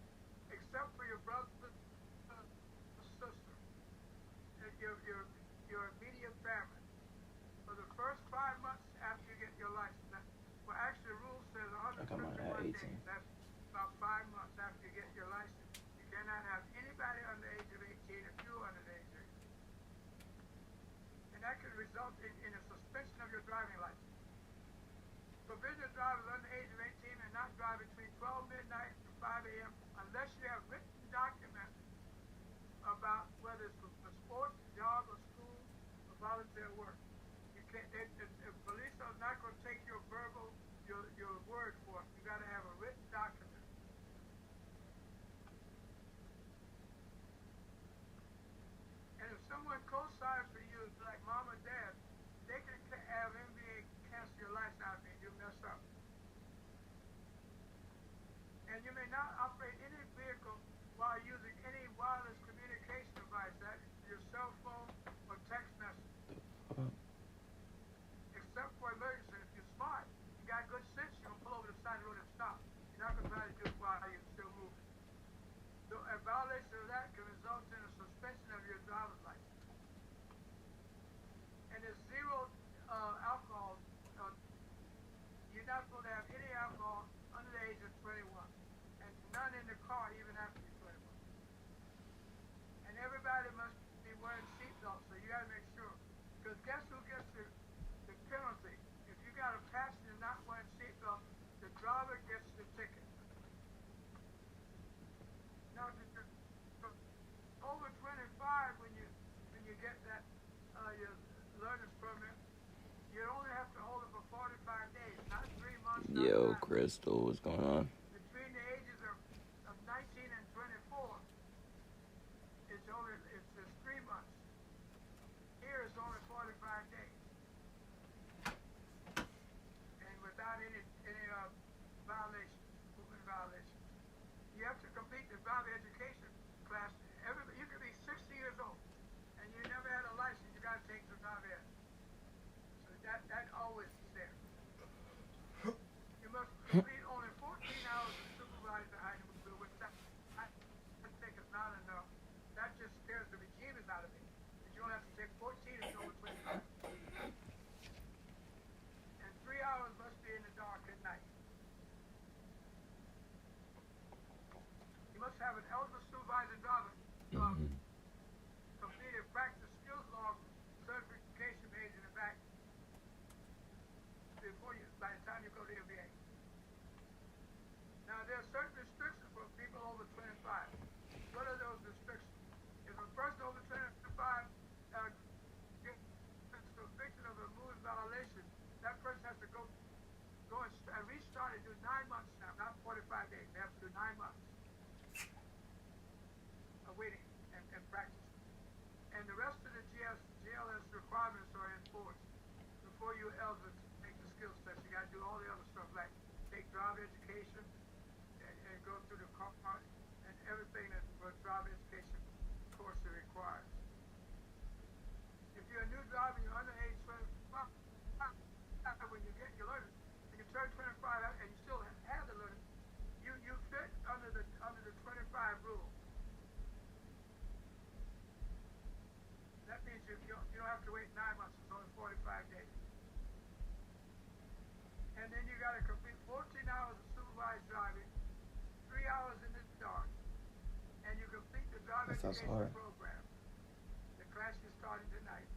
except for your brother or sister, your immediate family. For the first 5 months after you get your license, well, actually, the rule says I got mine at 151 18. days. That's about 5 months after you get your license. You cannot have anybody under the age of 18 if you're under the age of 18. And that could result in a suspension of your driving license. Provisional drivers under the age of 18 and not drive between 12 midnight and 5 a.m. unless you have written documents about whether it's a sport, job, or school, or volunteer work. You can't. The police are not going to take your verbal, your word for it. You got to have a written document. And if someone co-signs for you, like mom or dad, they can have MBA cancel your license out if you mess up. And you may not operate any vehicle while using any wireless communication device, that is your cell phone or text message. Except for emergency. If you're smart, you got good sense, you're going to pull over the side of the road and stop. You're not going to try to do it while you're still moving. So a violation of that can result in a suspension of your driver's license. And there's zero alcohol. You're not supposed to have any alcohol under the age of 21. And none in the car even after you're 21. And everybody must be wearing seatbelts, so you gotta make sure. Because guess who gets the penalty? If you got a passenger not wearing seatbelt, the driver gets the ticket. Now, over 25, when you get that your learner's permit, you only have to hold it for 45 days, not 3 months. Yo, Crystal, what's going on? Between the ages of 19 and 24, it's 3 months. Here it's only 45 days, and without any violations, movement violations. You have to complete the driver education class. You can be 60 years old, and you never had a license. You got to take the driver ed. So that always is there. You must complete only 14 hours of supervised behind the wheel, which I think is not enough. That just scares the bejeebus out of me. You only have to take 14 and go over 25. And 3 hours must be in the dark at night. You must have an eligible supervisor driver completed practice skills log certification page in the back by the time you go to MBA. Now there are certain restrictions for people over 25. What are those restrictions? If a person over 25 gets convicted of a moving violation, that person has to go and restart and do 9 months now, not 45 days. They have to do 9 months of waiting and practice. And the rest of the GLS requirements are enforced. Before you're eligible to take the skills test, you got to do all the other stuff like take driver education and go through the car and everything that what driver education course requires. If you're a new driver, you're under age 25, when you get your learner, and you turn 25 and you still have the learner, you fit under the 25 rule. That means you don't have to wait 9 months, it's only 45 days. And then you got to complete 14 hours of supervised driving, 3 hours in the dark, and you complete the driver education program. The class is starting tonight.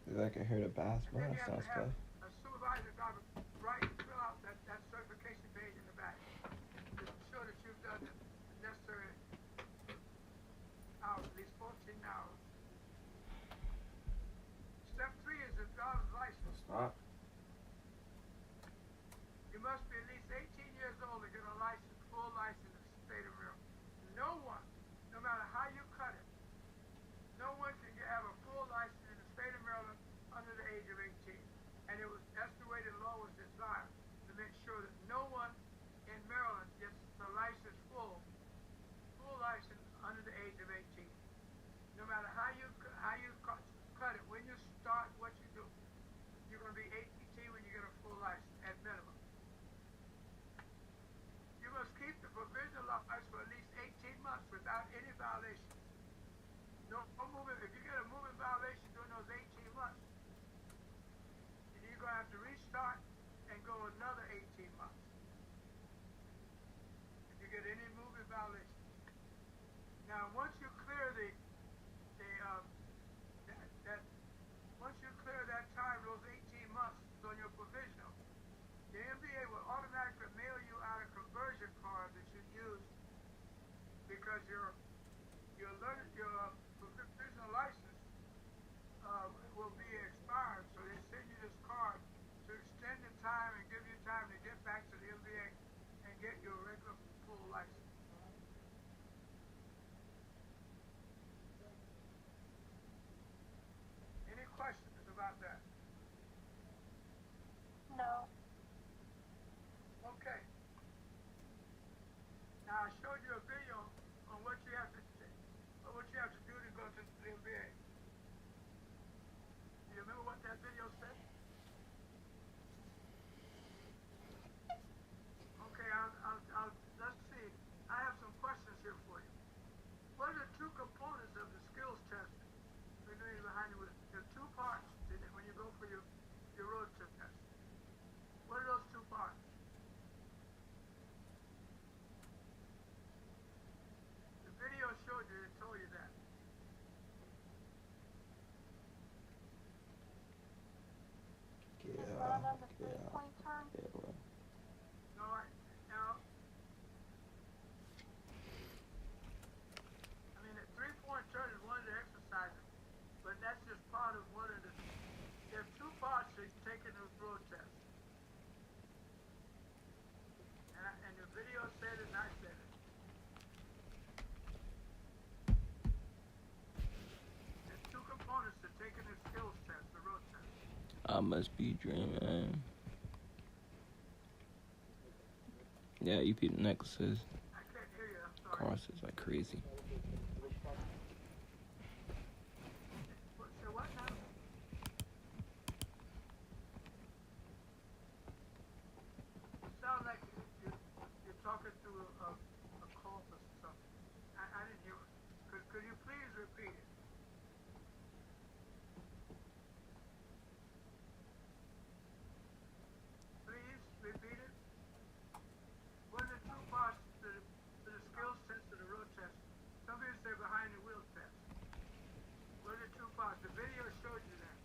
Dude, I can hear the bass, bro. That That sounds good. A supervisor driver fill out that certification page in the back to show that you've done the necessary hours, at least 14 hours. Step 3 is the driver's license. Stop. You must be at least 18 years old to get a license, full license in the state of Maryland. No one, no matter how you cut it, no one can have a full license in the state of Maryland under the age of 18. And that's the way the law was designed, to make sure that no one in Maryland gets the license full license under the age of 18. No matter how you cut it, when you start what you do, you're going to be 18 when you get a full license at minimum. You must keep the provisional license for at least 18 months without any violations. No movement. If you get a movement violation during those 18 months, you're going to have to restart and go another 18 months. If you get any movement violations. Now, once you clear once you clear that time, those 18 months on your provisional, the MBA will automatically mail you out a conversion card that you use because your provisional license will be expired. So they send you this card to extend the time and give you time to get back to the MBA and get your regular full license. Any questions about that? No. Okay. Now I showed you a video on what you have to do to go to the MBA. Do you remember what that video said? Okay, let's see. I have some questions here for you. What are the two components of the skills test? Behind you, there are 2 parts when you go for your road trip test. What are those 2 parts? on the Yeah. 3-point turn? Yeah, well. No, now, I mean, the 3-point turn is one of the exercises, but that's just part of one of the. There's 2 parts to taking this road test. And the video said it, and I said it. There's 2 components to taking the skills test, the road test. I must be dreaming. Yeah, you beat the necklaces. I can't hear you, I'm sorry. Crosses like crazy. So what now? It sounds like you're talking through a call or something. I didn't hear it. Could you please repeat it? Please repeat it. What are the 2 parts to the skills test and the road test? Some people say behind the wheel test. What are the 2 parts? The video showed you that.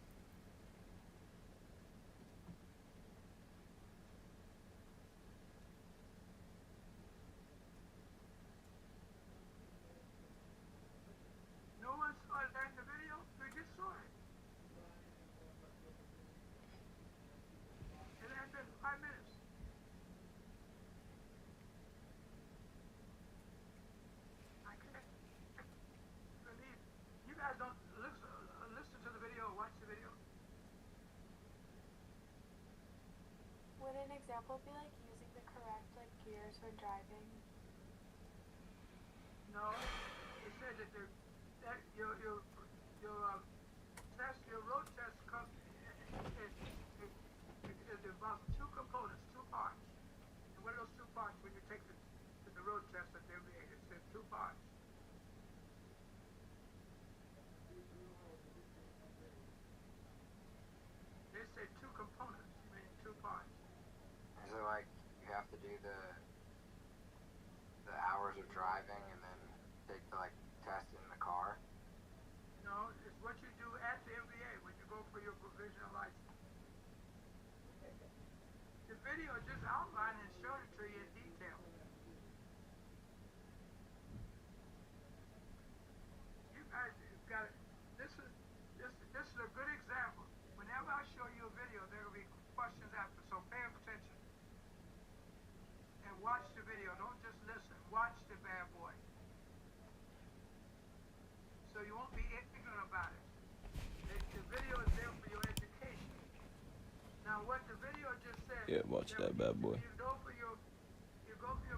No one saw that in the video? We just saw it. It had been 5 minutes. I can't believe you guys don't listen to the video or watch the video. Would an example be like using the correct like gears when driving? No, it said that your test, your road test comes. It involves 2 components, 2 parts. And what are those 2 parts when you take the road test at the MBA? It says 2 parts. They say 2 components, meaning 2 parts. Is it like you have to do the hours of driving and then take the like test in the car? No, it's what you do at the MBA when you go for your provisional license. The video just outlined and showed it to you in detail. You guys got it. This is a good example. Whenever I show you a video, there will be questions after, so pay attention. And watch the video. Don't just listen. Watch the bad boy. So you won't be ignorant about it. The video is there for your education. Now what the video just said. Yeah, watch that bad boy. You go for your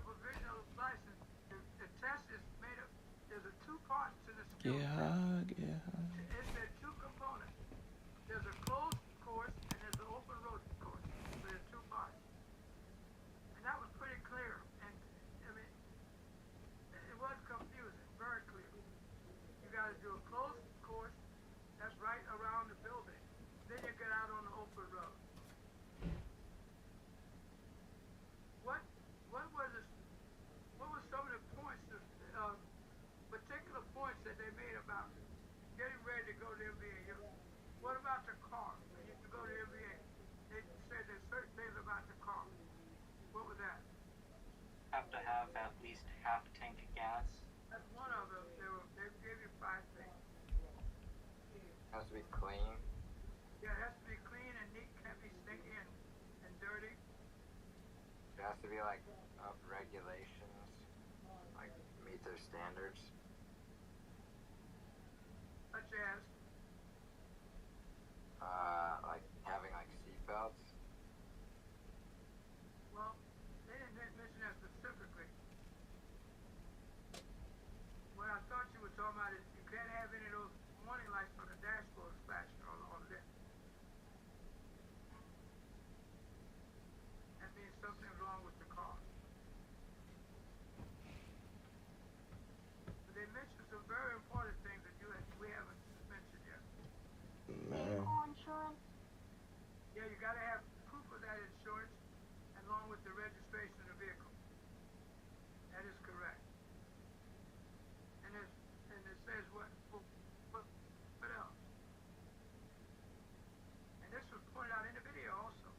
provisional license. The test is made up. There's 2 parts to the skill test. Yeah. It said 2 components. There's a closed course and there's an open road course. So there's 2 parts. And that was pretty clear. And I mean, it was confusing, very clear. You got to do a closed course that's right around the building. Then you get out on the open road. What were some of the points, particular points that they made about getting ready to go to the MBA? What about the car? When you go to the MBA, they said there's certain things about the car. What was that? Have to have at least half a tank of gas. That's one of them. They gave you 5 things. Has to be clean. Yeah, it has to be clean and neat, can't be stinky and dirty. It has to be like of regulations, like meet their standards. Such as, Like having like seatbelts. well, they didn't mention that specifically. What I thought you were talking about is you can't have any of those warning lights on the dashboard flashing on lit. That means something's wrong with the car. But they mentioned some very important things that we haven't mentioned yet. Man. Vehicle insurance? Yeah, you gotta have proof of that insurance along with the registration of the vehicle. That is correct. And it says what else? And this was pointed out in the video also.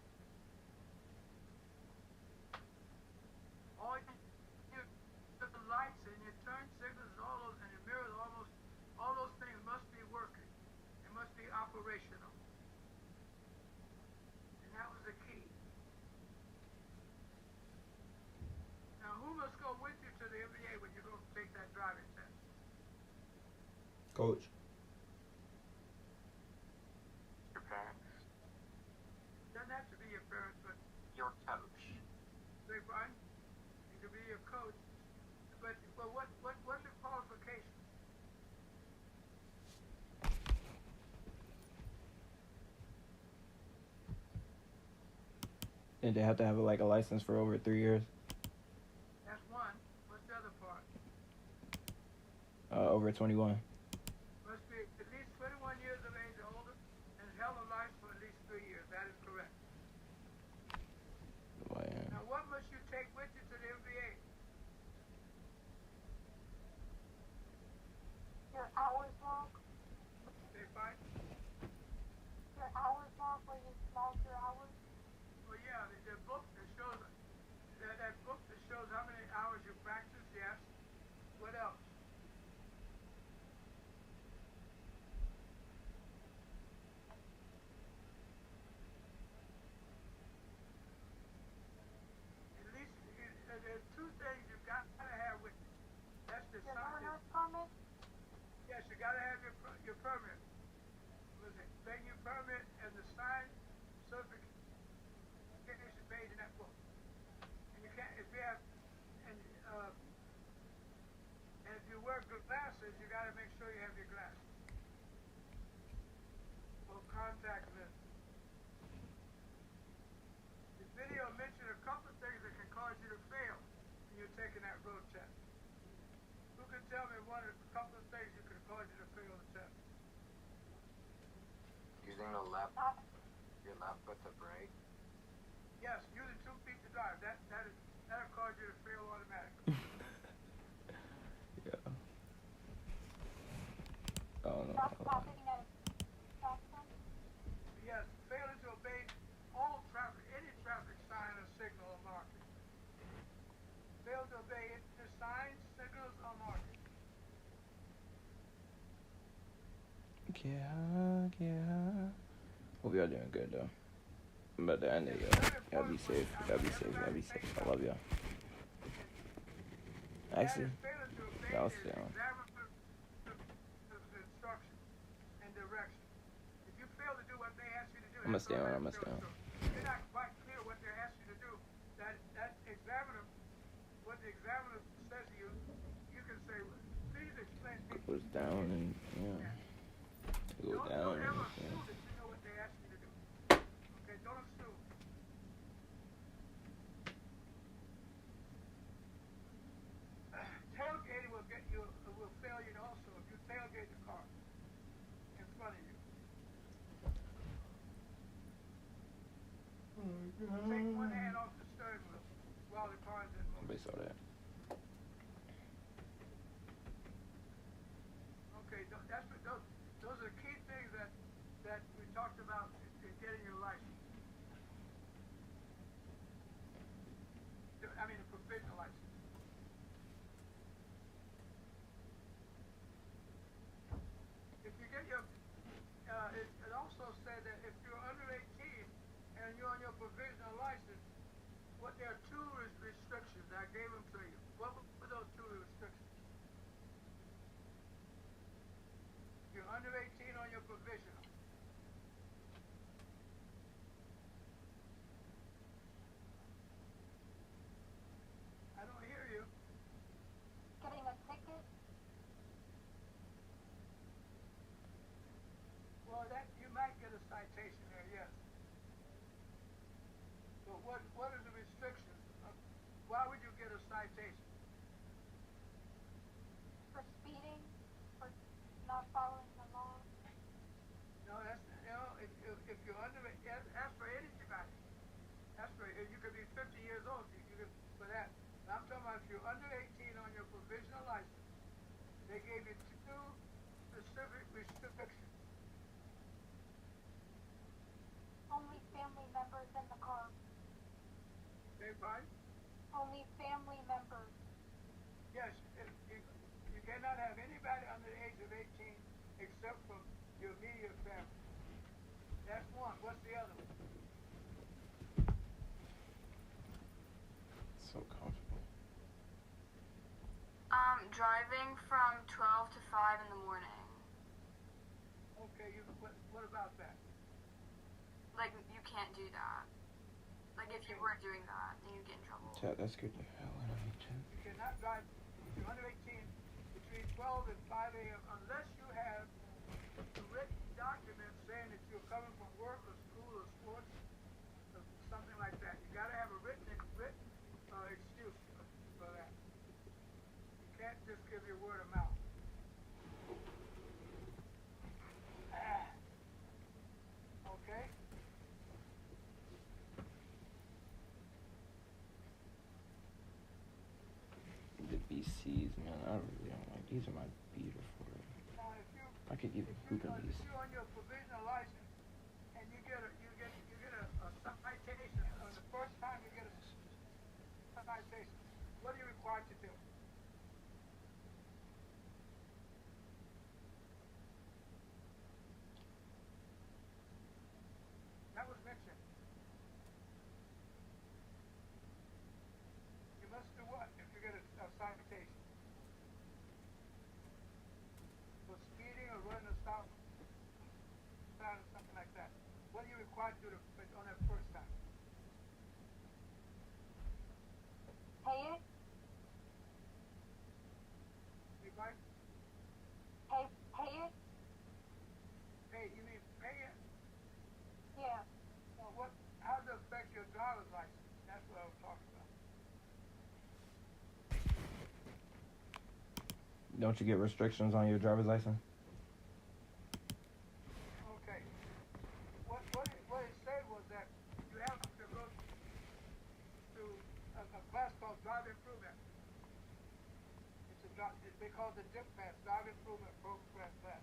must go with you to the NBA when you go take that driving test? Coach. Your parents. Doesn't have to be your parents, but Your coach. they fine. You can be your coach. But what's your qualification? And they have to have like a license for over 3 years. That's one. What's the other part? Over 21. Must be at least 21 years of age or older and held a license for at least 3 years. That is correct. Why, Now, what must you take with you to the NBA? Your hours log. They fine? Your hours log where you log your hours. Well, yeah, the book that shows that book that shows how many hours you practice. Yes. What else? At least there's two things you've got to have with you. That's the Your sign. learner's permit. Yes, you got to have your permit. Was it venue permit and the signed certification page in that book? And you can't if you have and if you wear glasses, you got to make sure you have your glasses or contact lenses. The video mentioned a couple of things that can cause you to fail when you're taking that road test. Who can tell me a couple of things that could cause you to fail the test? Using the left, your left foot to brake. Yes, using 2 feet to drive. That'll cause you to fail automatically. Yeah. I don't know. Not stopping at a stop sign. Yes, failing to obey all traffic, any traffic sign or signal or marking. Fail to obey any signs, signals, or marking. Yeah. Hope y'all doing good though. I'm about to end it, y'all. Y'all be safe. Y'all be safe. Y'all be safe. I love y'all. Actually, Failing to obey y'all is stay on. examiner's instruction and direction. If you fail to do what they ask you to do, I'ma that's stay on, already I'ma failed stay on. to do. You're not quite clear what they're asking you to do. That examiner, what the examiner says to you, you can say, please explain to me. Goes down and yeah. Go down Don't and ever yeah. assume that you know what they ask you to do. Okay, don't assume. Tailgating will fail you also if you tailgate the car in front of you. Take one hand off the steering wheel while the car is in motion. Somebody saw that. Okay, those are key things that we talked about in getting your license. I mean, a provisional license. If you get your, it also said that if you're under 18 and you're on your provisional license, there are 2 restrictions. I gave them to you. What were those 2 restrictions? You're under 18 on your provisional. I don't hear you. Getting a ticket. Well, that you might get a citation there, yes. But what are the restrictions? Why would you get a citation? For speeding, for not following the law. No, that's if you're under ask for anybody. That's for you could be 50 years old. You could for that. But I'm talking about if you're under 18 on your provisional license, they gave you 2 specific restrictions. Only family members in the car. Okay, fine. Only family members. Yes, you cannot have anybody under the age of 18 except for your immediate family. That's one. What's the other one? So comfortable. driving from 12 to 5 in the morning. Okay, what about that? Like, you can't do that. Like, if you were doing that, then you'd get in trouble. Yeah, that scared the hell out of me, Jen. You cannot drive if you're under 18 between 12 and 5 a.m. unless you have a written document saying that you're coming from work or school or sports or something like that. You got to have a written excuse for that. You can't just give your word of mouth. Okay? The BCs, man, I really don't like. These are my beautiful. Now, I could even hoop in these. if you're on your provisional license and you get a citation on the first time you get a citation, what are you required to do? That was mentioned. You must do what if you get a citation? For speeding or running a stop sign or something like that. What are you required to do on that first time? Pay it? You might Pay it? pay. You mean pay it? Yeah. Well, how does it affect your driver's license? That's what I was talking about. Don't you get restrictions on your driver's license? Okay. What it said was that you have to go to a class called Drive Improvement. They call it the DIP class, Drive Improvement Program class.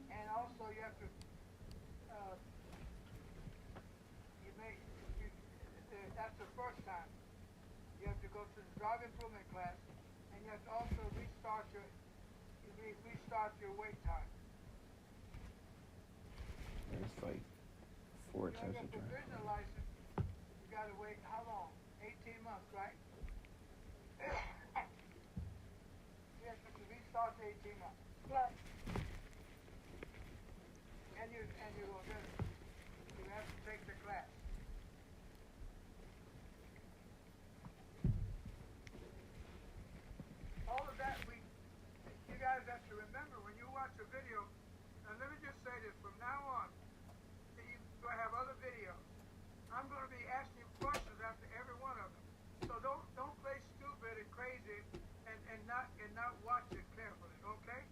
And also you have to, that's the first time. You have to go to the Drive Improvement class, and you have to also restart your wait time. It's like 4 If you tests have of a drive. provisional license, you gotta wait how long? 18 months, right? You have to restart to 18 months. Yes. And you have to take the class. All of that you guys have to remember when you watch a video. And let me just say this: from now on, you're going to have other videos. I'm going to be asking you questions after every one of them. So don't play stupid and crazy and not watch it carefully. Okay?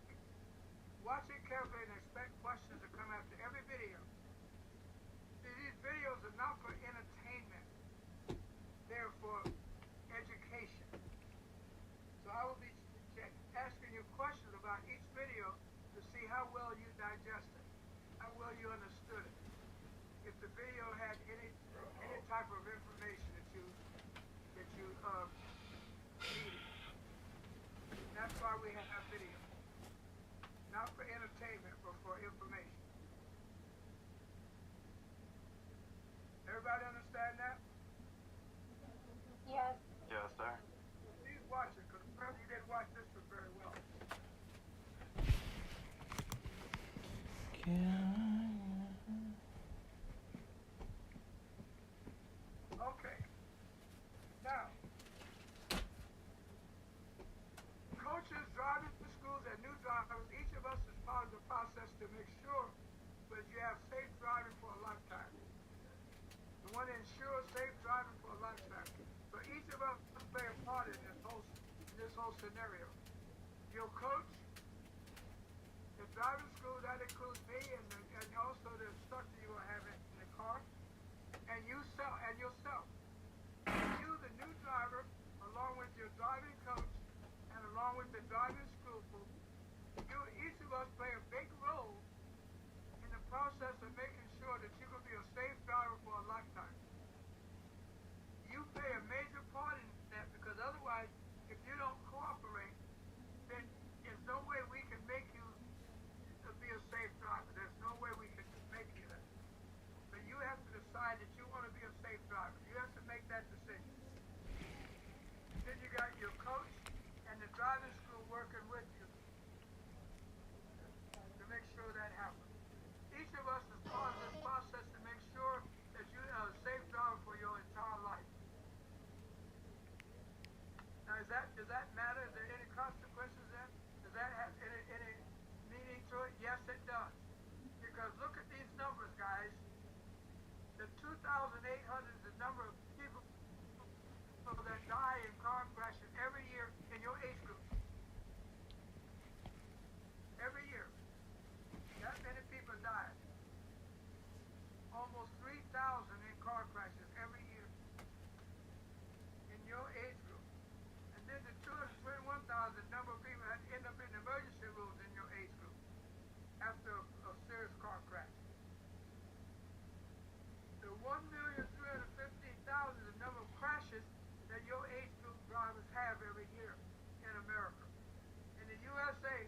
Watch it carefully and expect questions to come after every video. See, these videos are not for entertainment. They're for education. So I will be asking you questions about each video to see how well you digest it, how well you understood it. If the video had any type of information that you needed. That's why we have video. Not for entertainment, but for information. Everybody understand that? Yes. Yes, sir. Please watch it, because apparently you didn't watch this one very well. Okay. Now, coaches driving to schools and new drivers, each of us is part of the process to make sure that you have safe driving for a lifetime. We want to ensure safe driving for a lifetime. So each of us must play a part in this whole scenario. Your coach, the driving school, that includes me and also the instructor you will have in the car, and yourself. You, the new driver, along with your driving coach, and along with the driving school, each of us play a big role in the process of making sure that you can be a safe driver for a lifetime. You play a major part in that, because otherwise, if you don't cooperate, then there's no way we can make you be a safe driver. There's no way we can make you that. But you have to decide that you want to be a safe driver. You have to make that decision. then you got your coach and the driving school working with you to make sure that happens. Each of us is part of this process to make sure that you are a safe driver for your entire life. Now, does that matter? Is there any consequences there? Does that have any meaning to it? Yes, it does. Because look at these numbers, guys. The 2,800 is the number of people that die in car crashes every year in your age group. Every year. That many people die. Almost 3,000 in car crashes every year in your age group. And then the 221,000 number of people that end up in emergency rooms in your age group after a serious car crash. The 1,315,000 is the number of crashes that your age group drivers have every year in America. In the USA,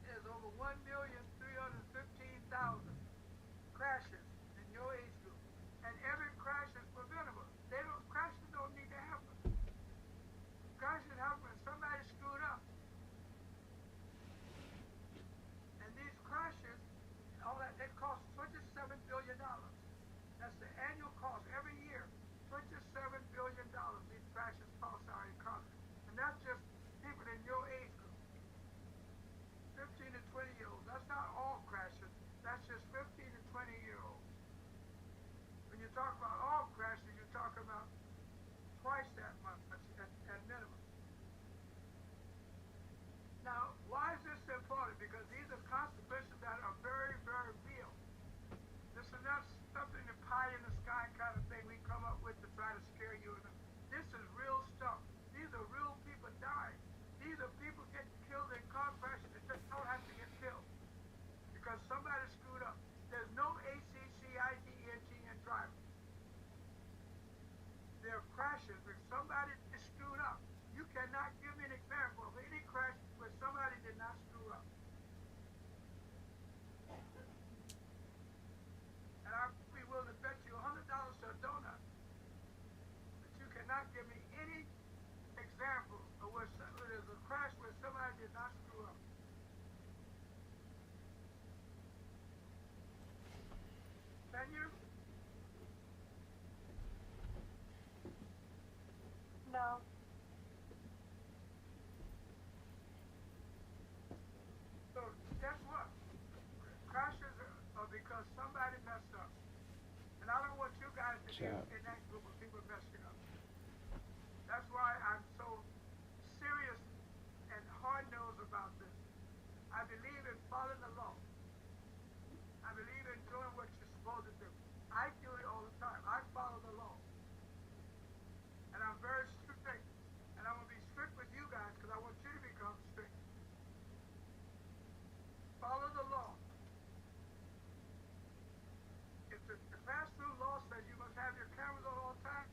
there's over 1,315,000 crashes in your age group. And every crash is preventable. Crashes don't need to happen. Crashes happen when somebody screwed up. And these crashes, all that, they cost $27 billion. That's the annual cost every year. $27 billion these crashes cost our economy. And that's just people in your age group. 15 to 20-year-olds. That's not all crashes. That's just 15 to 20-year-olds. When you talk about all crashes, you're talking about twice that much at minimum. Now, why is this important? Because these are consequences that are very, very real. This is not something the pie in the sky kind of thing we come up with to try to scare you. This is real stuff. These are real people dying. These are people getting killed in car crashes that just don't have to get killed because somebody screwed up. There's no ACCIDENT in driving. There are crashes where somebody is screwed up. You cannot give me an example of any crash where somebody did not screw up. And I'd be willing to bet you $100 to a donut that you cannot give me any example of where there's a crash where somebody did not screw up. Can you? No. So guess what? Crashes are because somebody messed up. And I don't want you guys to be in that group of people messing up. That's why I'm so serious and hard-nosed about this. I believe in following the law. I believe in doing what you're supposed to do. I do it all the time. I follow the law. And I'm very strict. And I'm going to be strict with you guys because I want you to become strict. Follow the law. If the classroom law says you must have your cameras on all the time,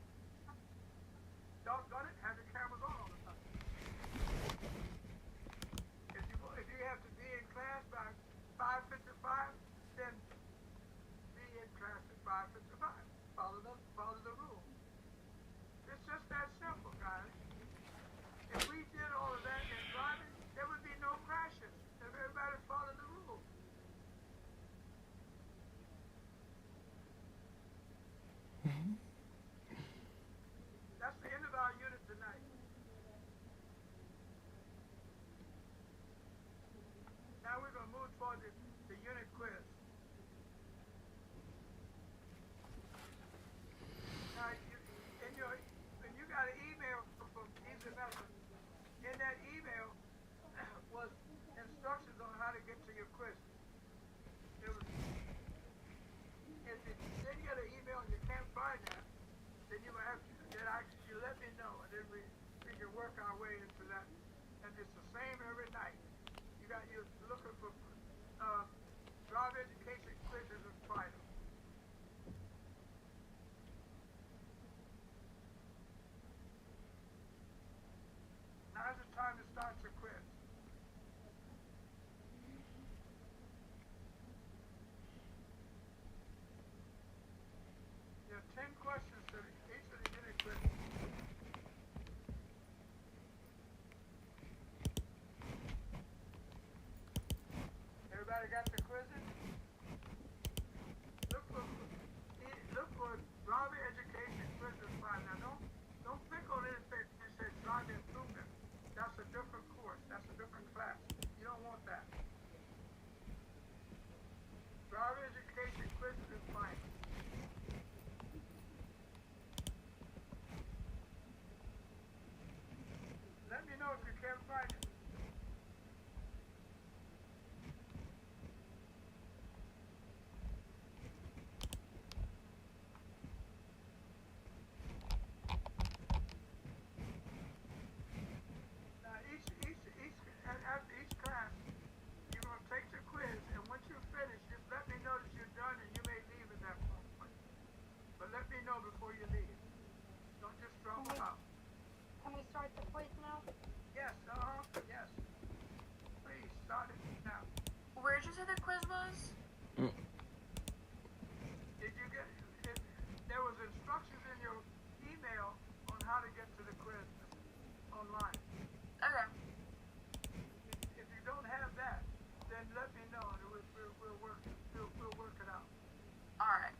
doggone it, have your cameras on all the time. If you have to be in class by 5:55, then be in class at 5:55. Follow the rule. It's just that simple, guys. If we did all of that in driving, there would be no crashes if everybody followed the rules. That's the end of our unit tonight. Now we're going to move toward the unit quiz. Now, when you got an email from Easy Method, in that email was instructions on how to get to your quiz. If you didn't get an email and you can't find that, then you let me know, and then we can work our way into that. And it's the same every night. You're looking for drive education quizzes and finals. Now's the time to start your quiz. There are 10 questions to each of the unit quizzes. you leave. Don't just drop them out. Can we start the quiz now? Yes, yes. Please, start it now. Where'd you say the quiz was? Did you get it? There was instructions in your email on how to get to the quiz online. Okay. If you don't have that, then let me know and we'll work it out. Alright.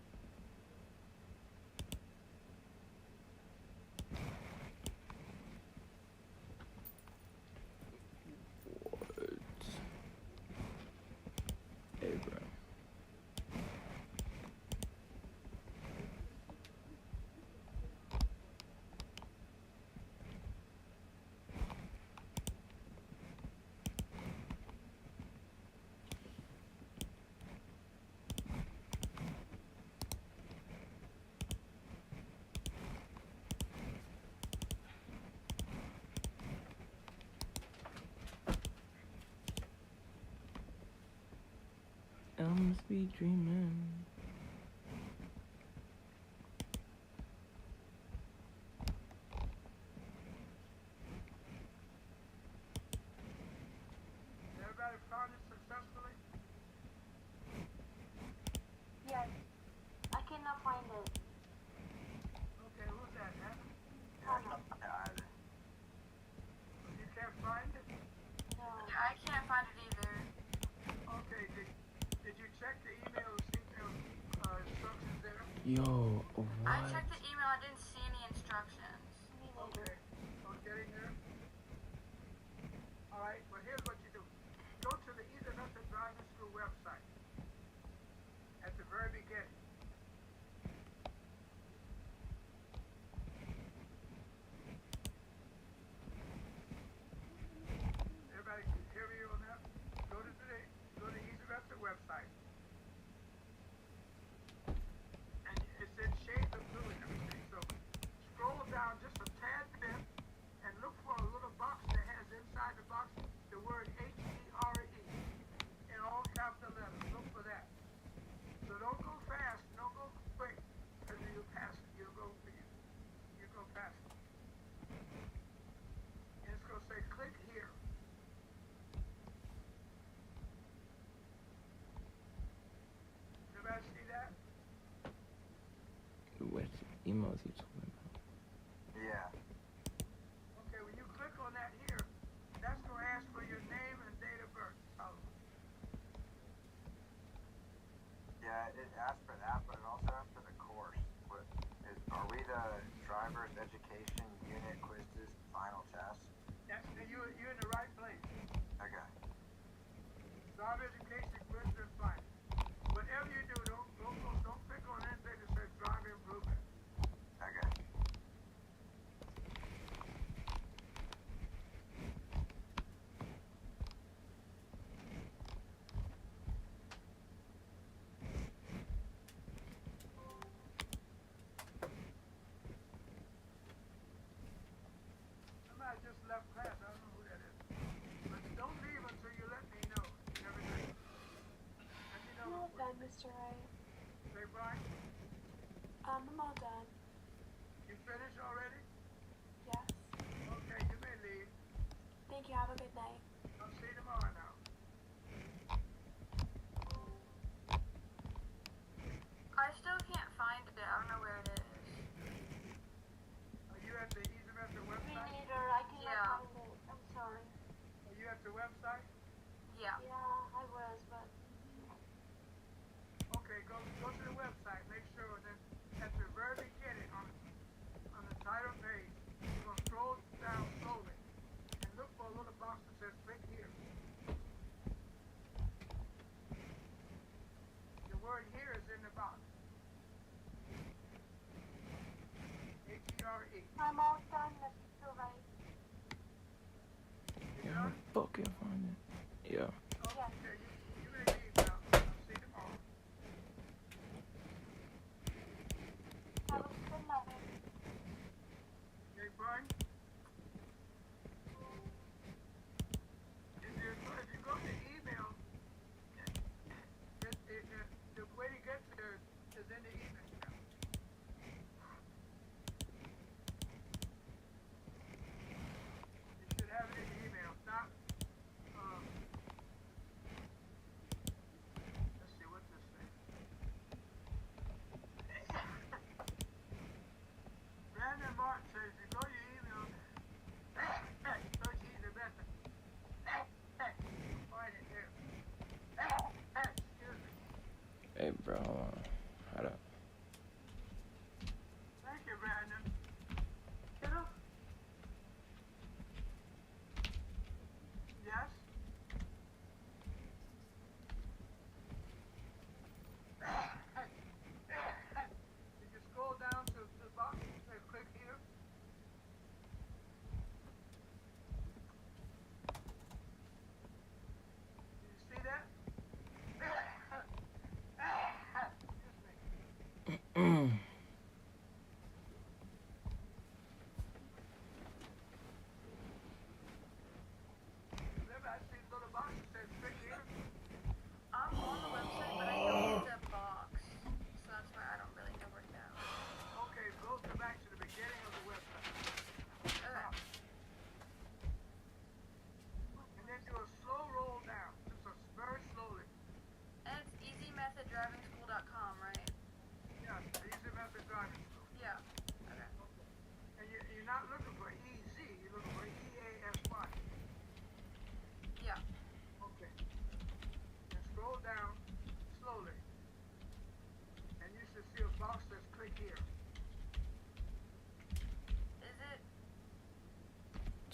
Hey, bro. I must be dreaming. Everybody found it successfully? Yes. I cannot find it. Okay, who's that, Hannah? Either. You can't find it? No. I can't find it either. Okay, did you check the email to see if there were instructions there? Yo, I what? checked the email, I didn't see any instructions. Me Okay, neither. so getting there? Alright, well here's what you do. Go to the Easy Method Driving School website. At the very beginning. Everybody can hear me on that? Go to the Easy Method website. And it's in shades of blue and everything. So scroll down just a tad bit and look for a little box that has inside the box the word H-E-R-E in all capital letters. Look for that. So don't go fast, don't go quick, because you'll pass it. You'll go past it. And it's going to say click here. Everybody see that? What emails you talking about? Yeah. Okay, when you click on that here, that's going to ask for your name and date of birth. Oh, Yeah, it asks for that, but it also asks for the course. Are we the driver's education unit quizzes final test? you're in the right place. Okay. Driver education, quiz, and fine. Whatever you do, don't pick on anything that says driver improvement. Okay. Somebody just left class. I don't know who that is. But don't leave until you let me know everything. Let me I'm know. all done, Mr. Wright. Say, Brian, I'm all done. you finished already? Yes. Okay, you may leave. Thank you. Have a good night. I'll see you tomorrow now. I still can't find it. I don't know where it is. Are you at the Easy Method Me website? neither. I cannot Yeah. find it. I'm sorry. Are you at the website? Yeah. Yeah, I was, but Okay, go to the website. Make sure that at the very beginning on the title page, you're gonna scroll down slowly and look for a little box that says click here. The word here is in the box. H-E-R-E. I'm all done, Mr. Wright. You Yeah, done? fucking find it. Yeah. Okay, you may leave now. I'll see you tomorrow. Have a good night. Okay, Brian? If you go to email, the way to get there is in the email.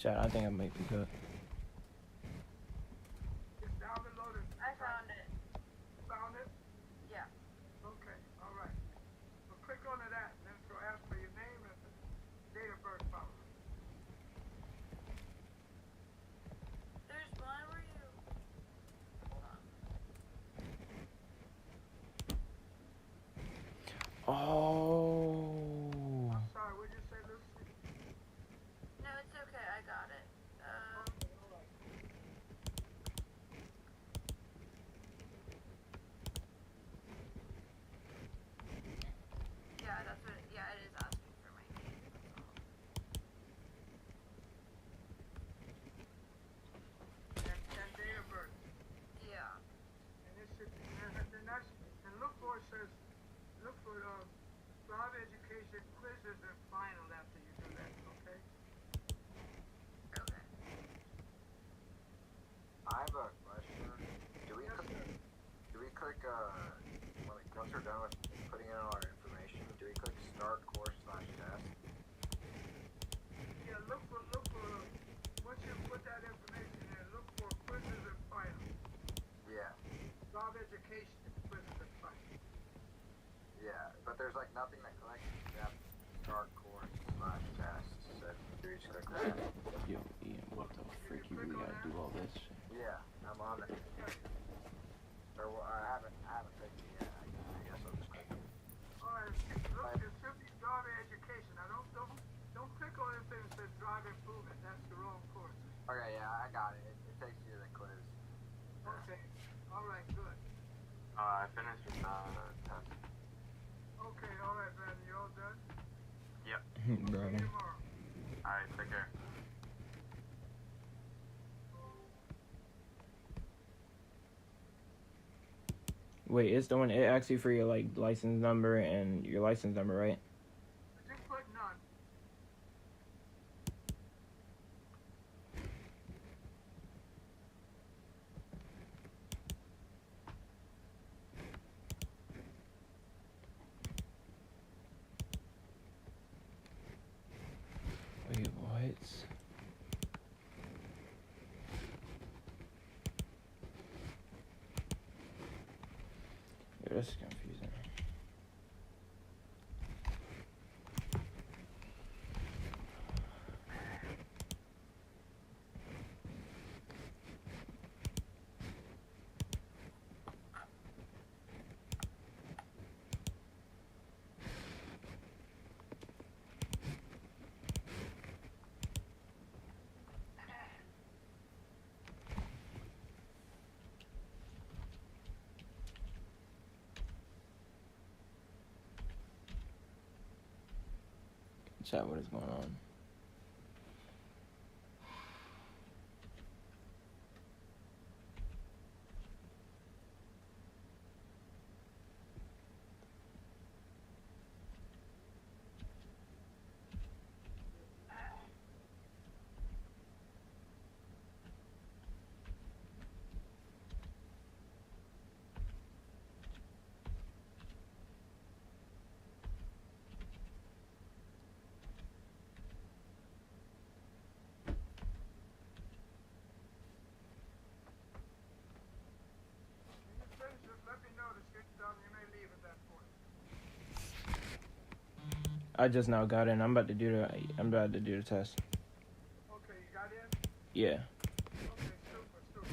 Chat, I think I might be good. It's downloaded. I found it. Found it? Yeah. Okay, all right. So click onto that, and then it'll ask for your name and the date of birth probably. There's one where you. Hold on. Oh. I'm sorry, what did you say, Lucy? No, it's okay. I got it. Okay, all right. Yeah, that's what. Yeah, it is asking for my name. And date of birth. Yeah. And it should, and that's, and look for, it says, look for, job education quizzes and final after you do that, okay? Okay. I have a question. Do we Yes, click, sir. once we're done with putting in all our information, do we click start course/test? Yeah, look for, once you put that information in, look for quizzes and final. Yeah, Job education quizzes and final. yeah, but there's like nothing that clicks that start course/test. So do we just click that? Yo, Ian, what the freak you really gotta do all this shit? Yeah, I'm on it. Or well, I haven't picked it yet. I guess I'll just click it. All right, look, it should be job education. Now don't click on anything that says drive improvement. That's the wrong course. Okay, yeah, I got it. It takes you to the quiz. Okay, all right, good. I finished with the test. Okay, all right, man, you all done? Yep. Bro. See you tomorrow. Alright, take care. Wait, it's the one, it asks you for your, like, license number and your license number, right? Just put none. Wait, what? Yo, this is confusing. Chat, what is going on? When you finish, just let me know to get done. You may leave at that point. I just now got in. I'm about to do the test. Okay, you got in? Yeah. Okay, super, super.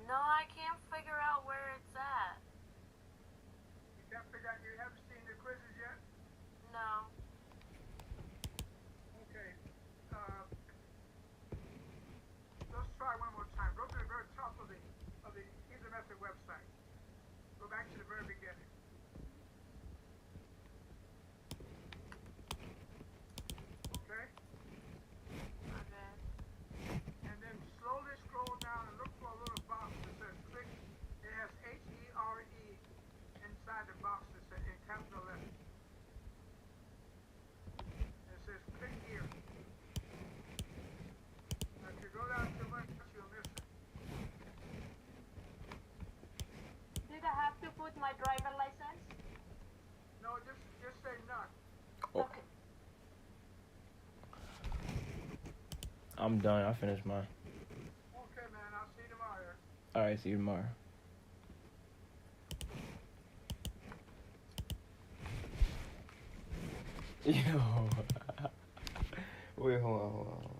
No, I can't figure out where it's at. You can't figure out, you haven't seen the quizzes yet? No. Okay. Let's try one more time. Go to the very top of the Easy Method website. Go back to the very beginning. Okay? Okay. And then slowly scroll down and look for a little box that says click. It has H-E-R-E inside the box that says in capital letters. It says click here. Now if you go down too much, you'll miss it. Did I have to put my driver license? No, just say none. Okay. I'm done. I finished mine. Okay, man. I'll see you tomorrow. All right, see you tomorrow. Yo. Wait, hold on.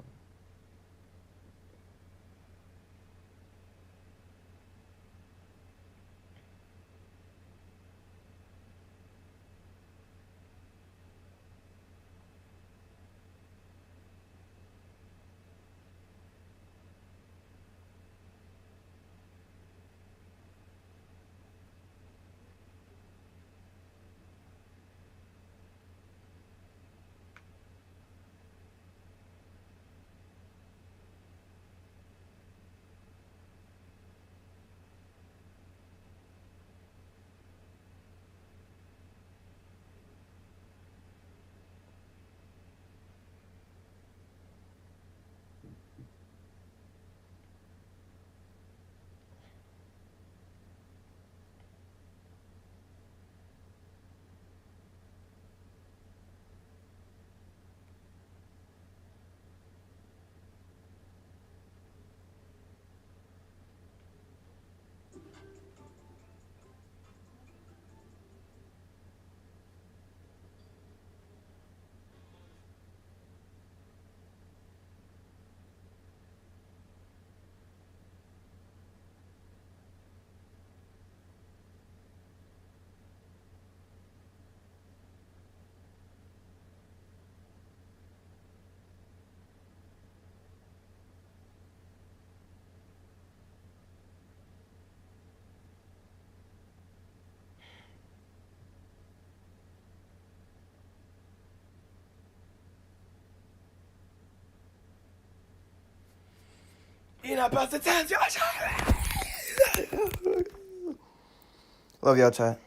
You're not about to tell your chat. Love y'all, chat.